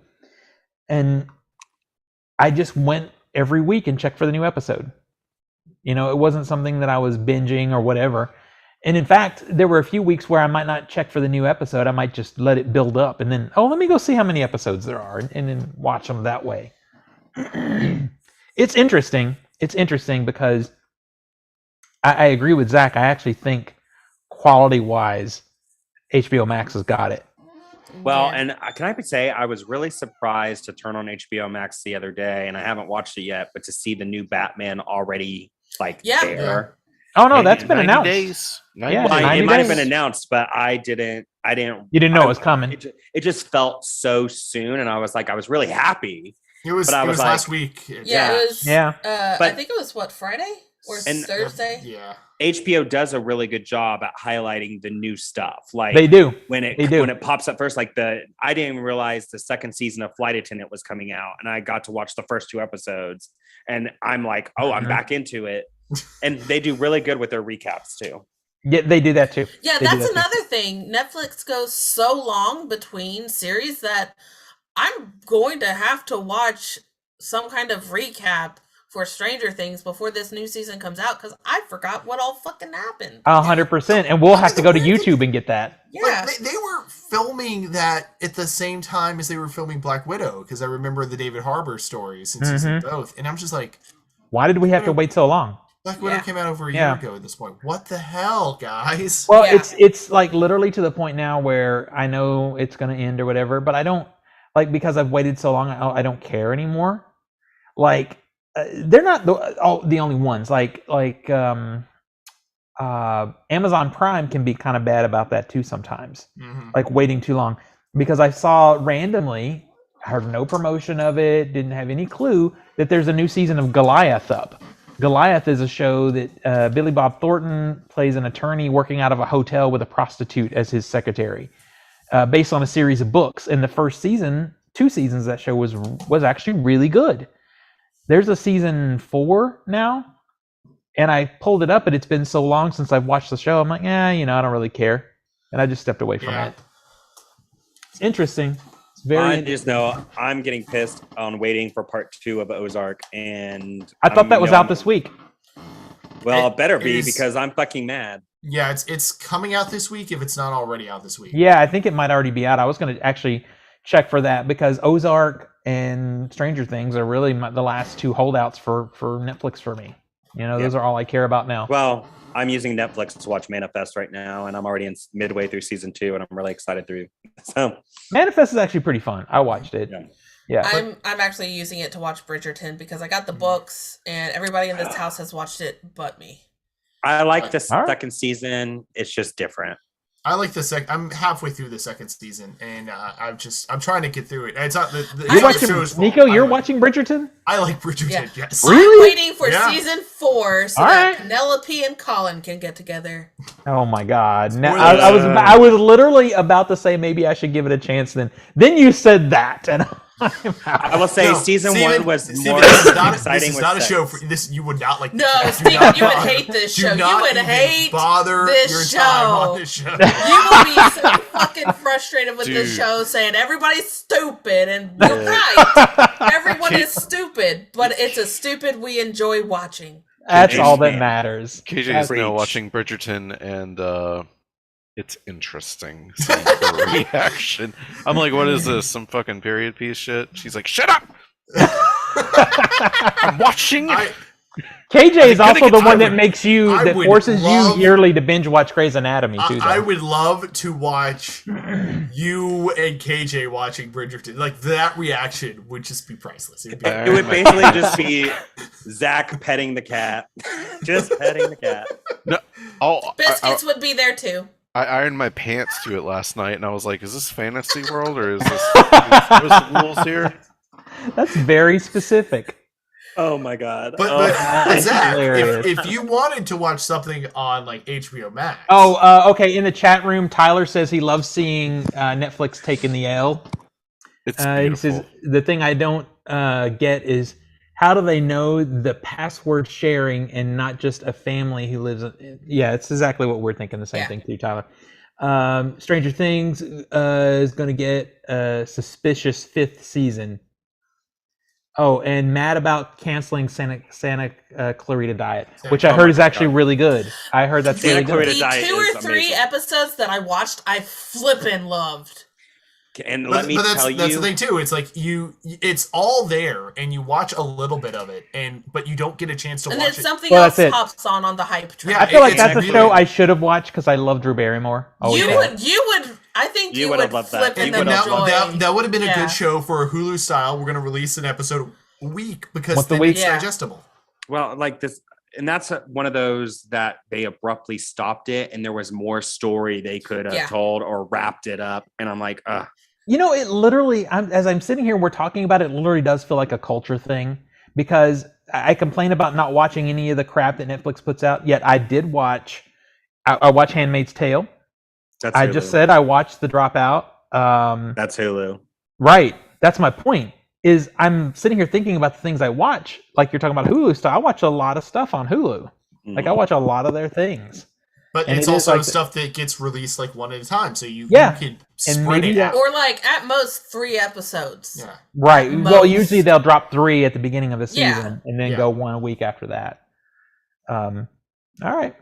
and I just went every week and checked for the new episode. You know, it wasn't something that I was binging or whatever. And in fact, there were a few weeks where I might not check for the new episode. I might just let it build up and then, let me go see how many episodes there are, and then watch them that way. It's interesting. It's interesting because I agree with Zach. I actually think quality-wise, HBO Max has got it. Well, and can I say I was really surprised to turn on HBO Max the other day, and I haven't watched it yet, but to see the new Batman already there. Yeah. Oh no, that's been 90 announced. Days. 90 Yeah, days. Well, 90 it might have days. been announced, but I didn't. You didn't know it was coming. It just felt so soon, and I was like, I was really happy. It was But I was like- last week. Yeah, it was. Yeah. I think it was Friday or And- Thursday. Yeah. HBO does a really good job at highlighting the new stuff. Like They do. when They do. it pops up first, like I didn't even realize the second season of Flight Attendant was coming out, and I got to watch the first 2 episodes, and I'm like, oh, I'm back into it. And they do really good with their recaps too. Yeah, they do that too. Yeah, They do that's that too. another thing. Netflix goes so long between series that I'm going to have to watch some kind of recap for Stranger Things before this new season comes out because I forgot what all fucking happened. 100%. And we'll have to go to YouTube and get that. Yeah. Like, they were filming that at the same time as they were filming Black Widow, because I remember the David Harbour stories in season both. And I'm just like, Why did we have to wait so long? Black Widow Yeah. came out over a year Yeah. ago at this point. What the hell, guys? Well, Yeah. it's like literally to the point now where I know it's going to end or whatever, but I don't, like, because I've waited so long, I don't care anymore. Like, they're not the only ones. Like Amazon Prime can be kind of bad about that too sometimes. Mhm. Like waiting too long, because I saw randomly, heard no promotion of it, didn't have any clue that there's a new season of Goliath up. Goliath is a show that Billy Bob Thornton plays an attorney working out of a hotel with a prostitute as his secretary, based on a series of books. And the first season, 2 seasons, that show was actually really good. There's a season 4 now, and I pulled it up, and it's been so long since I've watched the show. I'm like, I don't really care, and I just stepped away from Yeah. it. It's interesting. It's very. I just know I'm getting pissed on waiting for part 2 of Ozark, and I thought that was out this week. Well, It it better be is- because I'm fucking mad. Yeah, it's coming out this week if it's not already out this week. Yeah, I think it might already be out. I was going to actually check for that because Ozark and Stranger Things are really the last 2 holdouts for Netflix for me. You know, those are all I care about now. Well, I'm using Netflix to watch Manifest right now, and I'm already midway through season 2, and I'm really excited through. So Manifest is actually pretty fun. I watched it. Yeah. I'm actually using it to watch Bridgerton because I got the books and everybody in this house has watched it but me. I like the All right. second season. It's just different. I like the I'm halfway through the second season, and I'm trying to get through it. It's not the You're it's watching, the show's fault. Nico, you're I like- watching Bridgerton? I like Bridgerton. Yeah. Yes. Really? I'm waiting for Yeah. season 4 so All that right. Penelope and Colin can get together. Oh my God! Now, Spoilers. I was literally about to say maybe I should give it a chance. Then you said that, and I'm out. I will say No, season Steven, 1 was Steven, more this is not, exciting. this is with not a sex. show for this. You would not like. No, this show. Do Steven, not you would bother- hate this do show. You not would even hate bother this your time show. on this show. You will be so fucking frustrated with this Dude. show saying everybody's stupid, and you're right. Everyone is stupid, but it's a stupid we enjoy watching. That's all that Man. matters. KJ That's- is now Preach. watching Bridgerton, and it's interesting seeing her reaction. I'm like, what is this? Some fucking period piece shit? She's like, shut up! I'm watching. I, KJ is gonna also get- the I one that would- makes you, I that would forces love- you yearly to binge watch Grey's Anatomy too. I though. would love to watch you and KJ watching Bridgerton. Like that reaction would just be priceless. It'd be, It would basically just be Zach petting the cat. Just petting the cat. Biscuits would be there too. I ironed my pants to it last night, and I was like, is this fantasy world, or is this what's the rules here? That's very specific. Oh my god. But Zach, hilarious. if you wanted to watch something on like HBO Max, Okay. In the chat room, Tyler says he loves seeing Netflix taking the L. It's He beautiful. says the thing I don't get is how do they know the password sharing and not just a family who lives in... Yeah, it's exactly what we're thinking. The same thing too, Tyler. Stranger Things is going to get a suspicious 5th season. Oh, and mad about canceling Santa Clarita Diet, which I heard is actually really good. I heard that's really good. Clarita The Diet 2 is or 3 amazing. episodes that I watched, I flippin' loved. And but let me that's tell the you, thing too. It's like it's all there, and you watch a little bit of it, but you don't get a chance to And then watch it. something Well, else that's it. pops on the hype train. Yeah, I feel like it's that's a really show good. I should have watched because I love Drew Barrymore. Always You have. would. I think You you would have would loved that. flip You and would have enjoy. loved that would have been a Yeah. good show for a Hulu style. We're going to release an episode a week because Once a then week? it's Yeah. digestible. well, like this, and that's one of those that they abruptly stopped it, and there was more story they could have Yeah. told or wrapped it up. And I'm like, ugh. You know, it literally, as I'm sitting here, we're talking about it, literally does feel like a culture thing because I complain about not watching any of the crap that Netflix puts out. Yet I did watch, I watched Handmaid's Tale. That's I Hulu. just said I watched The Dropout. That's Hulu. Right. That's my point. Is I'm sitting here thinking about the things I watch. Like you're talking about Hulu stuff. I watch a lot of stuff on Hulu. Like I watch a lot of their things. But And it's it is also like stuff that gets released like one at a time, so you Yeah. can And spread maybe it that- out. Or like at most 3 episodes. Yeah. Right. At Well, most. usually they'll drop 3 at the beginning of the season Yeah. and then Yeah. go 1 a week after that. All right.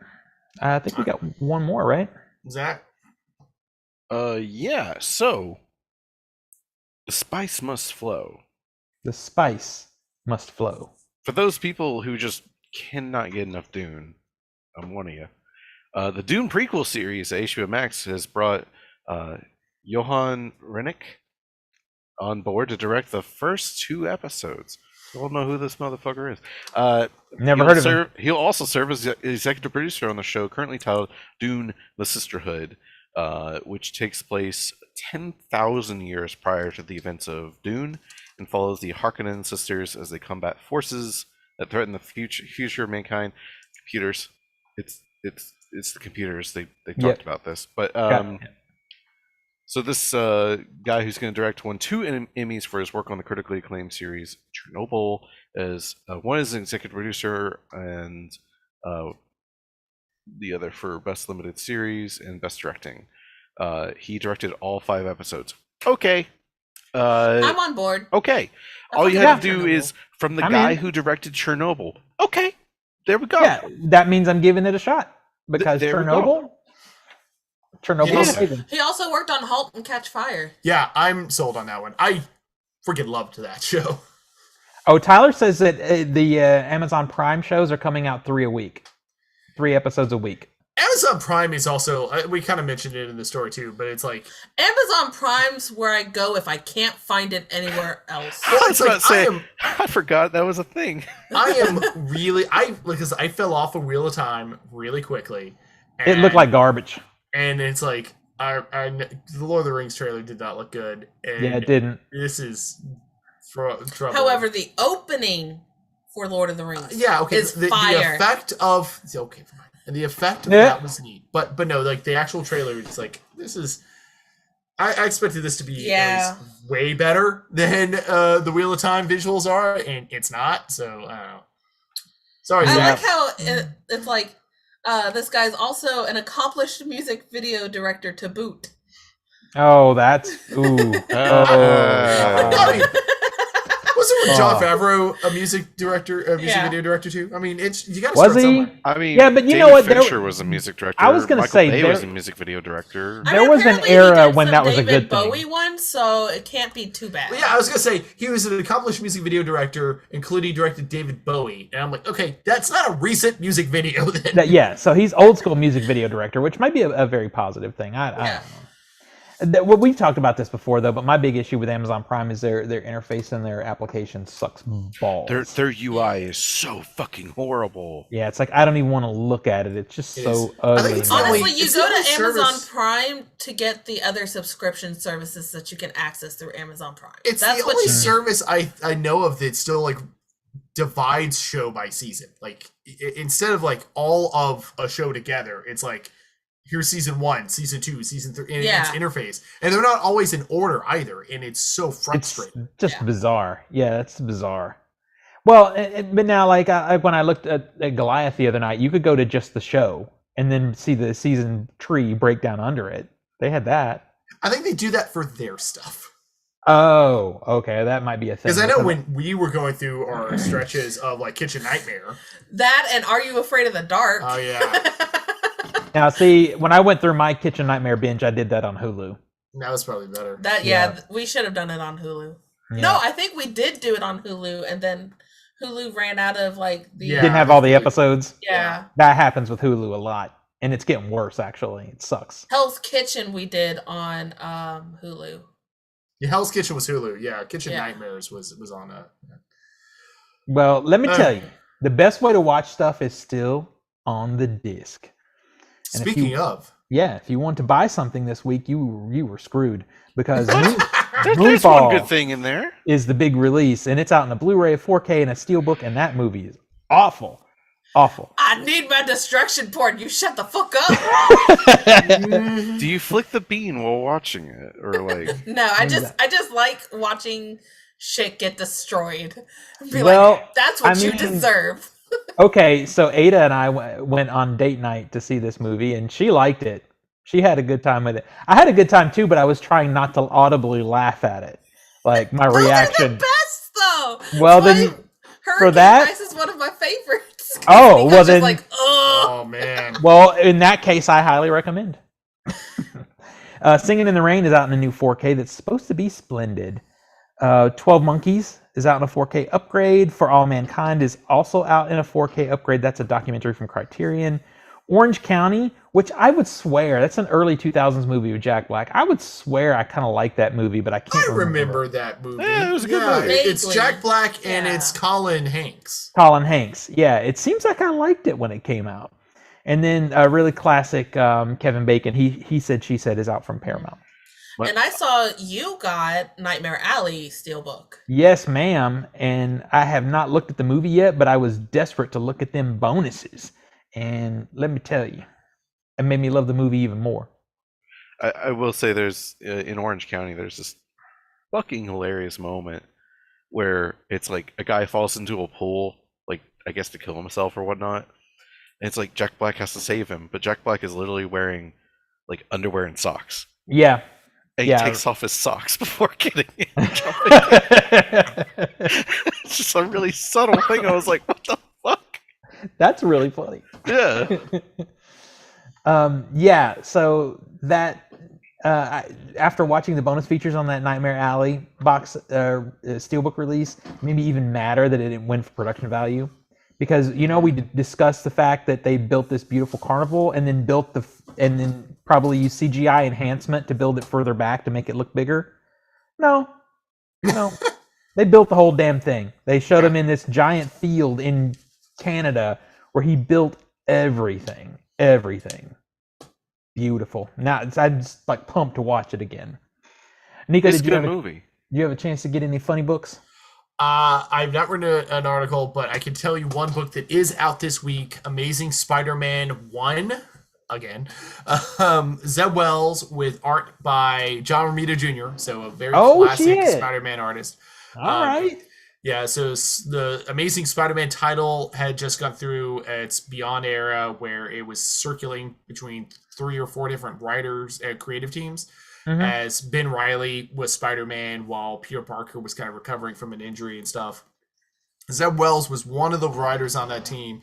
I think we got one more, right? Zach? Yeah. So the spice must flow. The spice must flow. For those people who just cannot get enough Dune, I'm one of you. The Dune prequel series at HBO Max has brought Johan Rennick on board to direct the first 2 episodes. I don't know who this motherfucker is. Never heard of him. He'll also serve as the executive producer on the show, currently titled Dune: The Sisterhood, which takes place 10,000 years prior to the events of Dune, and follows the Harkonnen sisters as they combat forces that threaten the future of mankind. Computers, it's the computers. They talked about this, but so this guy who's going to direct won 2 Emmys for his work on the critically acclaimed series Chernobyl. As one is an executive producer, and the other for best limited series and best directing. He directed all 5 episodes. Okay. I'm on board. Okay. I All you fucking had love to do Chernobyl. is from the I'm guy in. who directed Chernobyl. Okay. There we go. Yeah, that means I'm giving it a shot because There we Chernobyl. Chernobyl Yeah. is amazing. He also worked on *Halt and Catch Fire*. Yeah, I'm sold on that one. I freaking loved that show. Oh, Tyler says that the Amazon Prime shows are coming out 3 a week, 3 episodes a week. Amazon Prime is also, we kind of mentioned it in the story too, but it's like, Amazon Prime's where I go if I can't find it anywhere else. I was it's about like, to say, I am- I forgot that was a thing. I am really, because I fell off a Wheel of Time really quickly. It looked like garbage. And it's like, the Lord of the Rings trailer did not look good. And Yeah, it didn't. This is trouble. However, the opening for *Lord of the Rings* yeah, okay, is the fire. effect of, okay, fine. And the effect of Yeah. that was neat. But no, like the actual trailer, it's like, this is, I expected this to be at least way better than the Wheel of Time visuals are, and it's not. So I don't know. Sorry, I Zach. like how it's like this guy's also an accomplished music video director to boot. Oh, that's ooh. I mean, wasn't John Oh. Favreau a music director, a music Yeah. video director too? I mean, it's you got to Was start he? somewhere. I mean, Yeah, but you David know what, there- Fincher was a music director. I was gonna Michael say, Bay there- was a music video director. There was an apparently he era did when some that was a David good thing. Bowie one, so it can't be too bad. Well, yeah, I was gonna say he was an accomplished music video director, including directed David Bowie, and I'm like, okay, that's not a recent music video then. Yeah, so he's old school music video director, which might be a very positive thing. I don't know. Well, we've talked about this before, though, but my big issue with Amazon Prime is their interface and their application sucks balls. Their UI is so fucking horrible. Yeah, it's like I don't even want to look at it. It's just It so is. I ugly. think it's the Honestly, only- you it's go the to only Amazon service- Prime to get the other subscription services that you can access through Amazon Prime. It's That's the what only you service I know of that still like divides show by season. Like instead of like all of a show together, it's like here's season 1, season 2, season 3, and it's interface, and they're not always in order either, and it's so frustrating. It's just bizarre. Yeah, it's bizarre. Well, but now, like when I looked at Goliath the other night, you could go to just the show and then see the season tree break down under it. They had that. I think they do that for their stuff. Oh, okay, that might be a thing. Because I know when we were going through our stretches of like Kitchen Nightmare. That and Are You Afraid of the Dark? Oh, yeah. Now, see, when I went through my Kitchen Nightmare binge, I did that on Hulu. That was probably better. We should have done it on Hulu. Yeah. No, I think we did do it on Hulu, and then Hulu ran out of like the didn't have all the episodes. Yeah, that happens with Hulu a lot, and it's getting worse. Actually, it sucks. Hell's Kitchen we did on Hulu. Yeah, Hell's Kitchen was Hulu. Yeah, Kitchen Nightmares was on a. Well, let me tell you, the best way to watch stuff is still on the disc. And Speaking of, if you want to buy something this week, you were screwed because there's one good thing in there. Is the big release, and it's out in a Blu-ray, 4K, and a Steelbook, and that movie is awful. I need my destruction porn. You shut the fuck up. Do you flick the bean while watching it, or like? No, I just like watching shit get destroyed. Be like, that's what you deserve. Okay, so Ada and I went on date night to see this movie, and she liked it. She had a good time with it. I had a good time too, but I was trying not to audibly laugh at it. Like my reaction. Those are the best, though. Well, then for that, Ice is one of my favorites. Oh, well then. Like, oh man. Well, in that case, I highly recommend. Singing in the Rain is out in a new 4K that's supposed to be splendid. 12 Monkeys is out in a 4K upgrade. For All Mankind is also out in a 4K upgrade. That's a documentary from Criterion. Orange County, which I would swear, that's an early 2000s movie with Jack Black. I would swear I kind of like that movie, but I can't remember that movie. Yeah, it was a good movie. It's Jack Black and it's Colin Hanks. Colin Hanks, yeah. It seems like I liked it when it came out. And then a really classic Kevin Bacon, He Said, She Said is out from Paramount. What? And I saw you got Nightmare Alley Steelbook. Yes, ma'am. And I have not looked at the movie yet, but I was desperate to look at them bonuses. And let me tell you, it made me love the movie even more. I will say there's, in Orange County, there's this fucking hilarious moment where it's like a guy falls into a pool, like, I guess to kill himself or whatnot. And it's like Jack Black has to save him, but Jack Black is literally wearing like underwear and socks. Yeah. And he takes off his socks before getting in. It's just a really subtle thing. I was like, what the fuck? That's really funny. Yeah. So that after watching the bonus features on that Nightmare Alley box Steelbook release, maybe even madder that it didn't win for production value. Because, we discussed the fact that they built this beautiful carnival and then probably used CGI enhancement to build it further back to make it look bigger. No. They built the whole damn thing. They showed him in this giant field in Canada where he built everything. Beautiful. Now I'm just like pumped to watch it again. Nico, it's a good movie. Do you have a chance to get any funny books? I've not written an article, but I can tell you one book that is out this week: Amazing Spider-Man 1. Again, Zeb Wells with art by John Romita Jr., so a very classic Spider-Man artist. All right. Yeah, so the Amazing Spider-Man title had just gone through its Beyond era, where it was circulating between 3 or 4 different writers and creative teams. Mm-hmm. As Ben Reilly was Spider-Man while Peter Parker was kind of recovering from an injury and stuff. Zeb Wells was one of the writers on that team.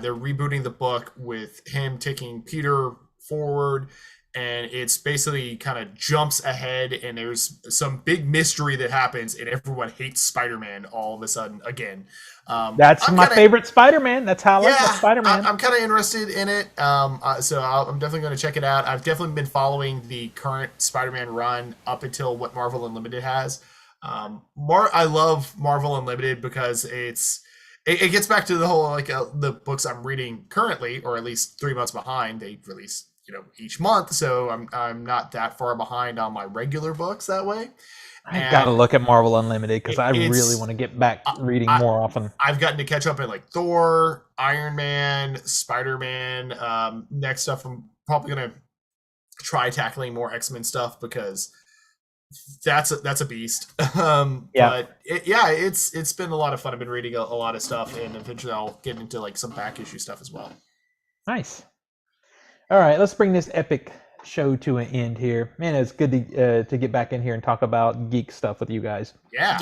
They're rebooting the book with him taking Peter forward, and it's basically kind of jumps ahead, and there's some big mystery that happens, and everyone hates Spider-Man all of a sudden again. That's my favorite Spider-Man. That's how I like Spider-Man. I'm kind of interested in it, so I'm definitely going to check it out. I've definitely been following the current Spider-Man run up until what Marvel Unlimited has. I love Marvel Unlimited because it gets back to the whole the books I'm reading currently, or at least 3 months behind. They release each month, so I'm not that far behind on my regular books that way. I gotta look at Marvel Unlimited because I it's- really want to get back reading more often. I've gotten to catch up in like Thor, Iron Man, Spider-Man. Next up, I'm probably gonna try tackling more X-Men stuff because that's a beast. But it's been a lot of fun. I've been reading a lot of stuff, and eventually I'll get into like some back issue stuff as well. Nice. All right, let's bring this epic show to an end here. Man, it's good to get back in here and talk about geek stuff with you guys. Yeah.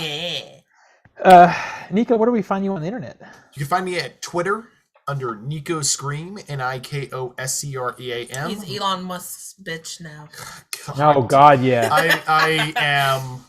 Nico, where do we find you on the internet? You can find me at Twitter under Nico Scream, Nikoscream. He's Elon Musk's bitch now. Oh God, yeah. I am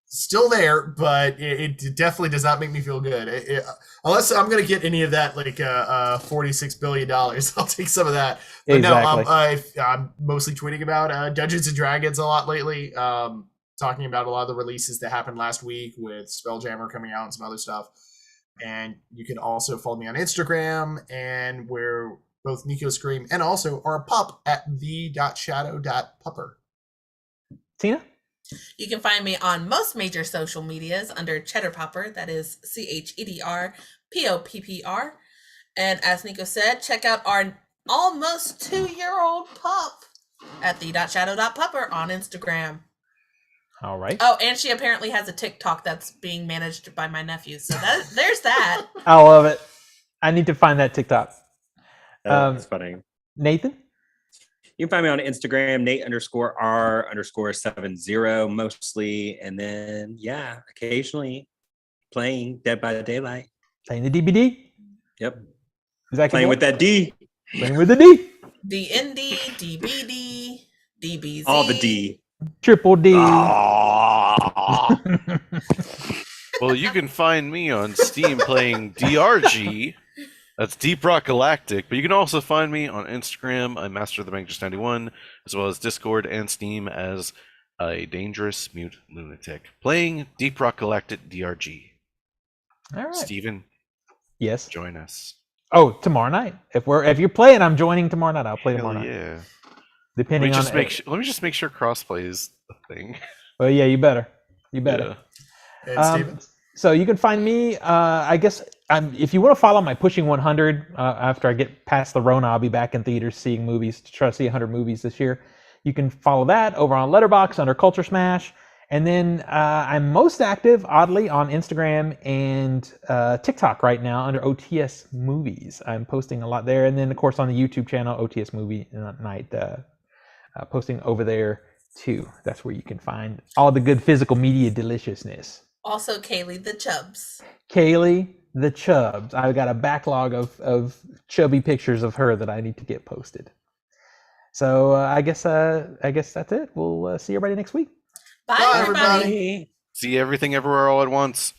still there, but it definitely does not make me feel good. Unless I'm going to get any of that, like $46 billion, I'll take some of that. But exactly. no, I'm mostly tweeting about Dungeons and Dragons a lot lately. Talking about a lot of the releases that happened last week with Spelljammer coming out and some other stuff. And you can also follow me on Instagram, and we're both Nico Scream and also our pup at the.shadow.pupper. Tina? You can find me on most major social medias under Cheddar Popper. That is CheddarPoppr. And as Nico said, check out our almost 2-year-old pup at the.shadow.pupper on Instagram. All right. Oh, and she apparently has a TikTok that's being managed by my nephew. So there's that. I love it. I need to find that TikTok. That's funny. Nathan? You can find me on Instagram, Nate_R_70 mostly. And then, occasionally playing Dead by Daylight. Playing the DBD? Yep. Is that playing with that D. Playing with the D. DND, DBD, DBZ. All the D. Triple D. Well, you can find me on Steam playing DRG. That's Deep Rock Galactic. But you can also find me on Instagram. I'm Master of the Bank 91, as well as Discord and Steam as a dangerous mute lunatic playing Deep Rock Galactic DRG. All right. Steven, yes. Join us. Oh, tomorrow night. If you're playing, I'm joining tomorrow night. I'll play Hell tomorrow night. Yeah. Depending let on me just make sure crossplay is a thing. Well, yeah, you better. Yeah. And Steven? So you can find me. I guess if you want to follow my Pushing 100 after I get past the Rona, I'll be back in theaters seeing movies to try to see 100 movies this year. You can follow that over on Letterboxd under CultureSmash. And then I'm most active, oddly, on Instagram and TikTok right now under OTS Movies. I'm posting a lot there. And then, of course, on the YouTube channel, OTS Movie Night, posting over there, too. That's where you can find all the good physical media deliciousness. Also, Kaylee the Chubbs. Kaylee the Chubbs. I've got a backlog of chubby pictures of her that I need to get posted. So I guess that's it. We'll see everybody next week. Bye, everybody. See everything everywhere all at once.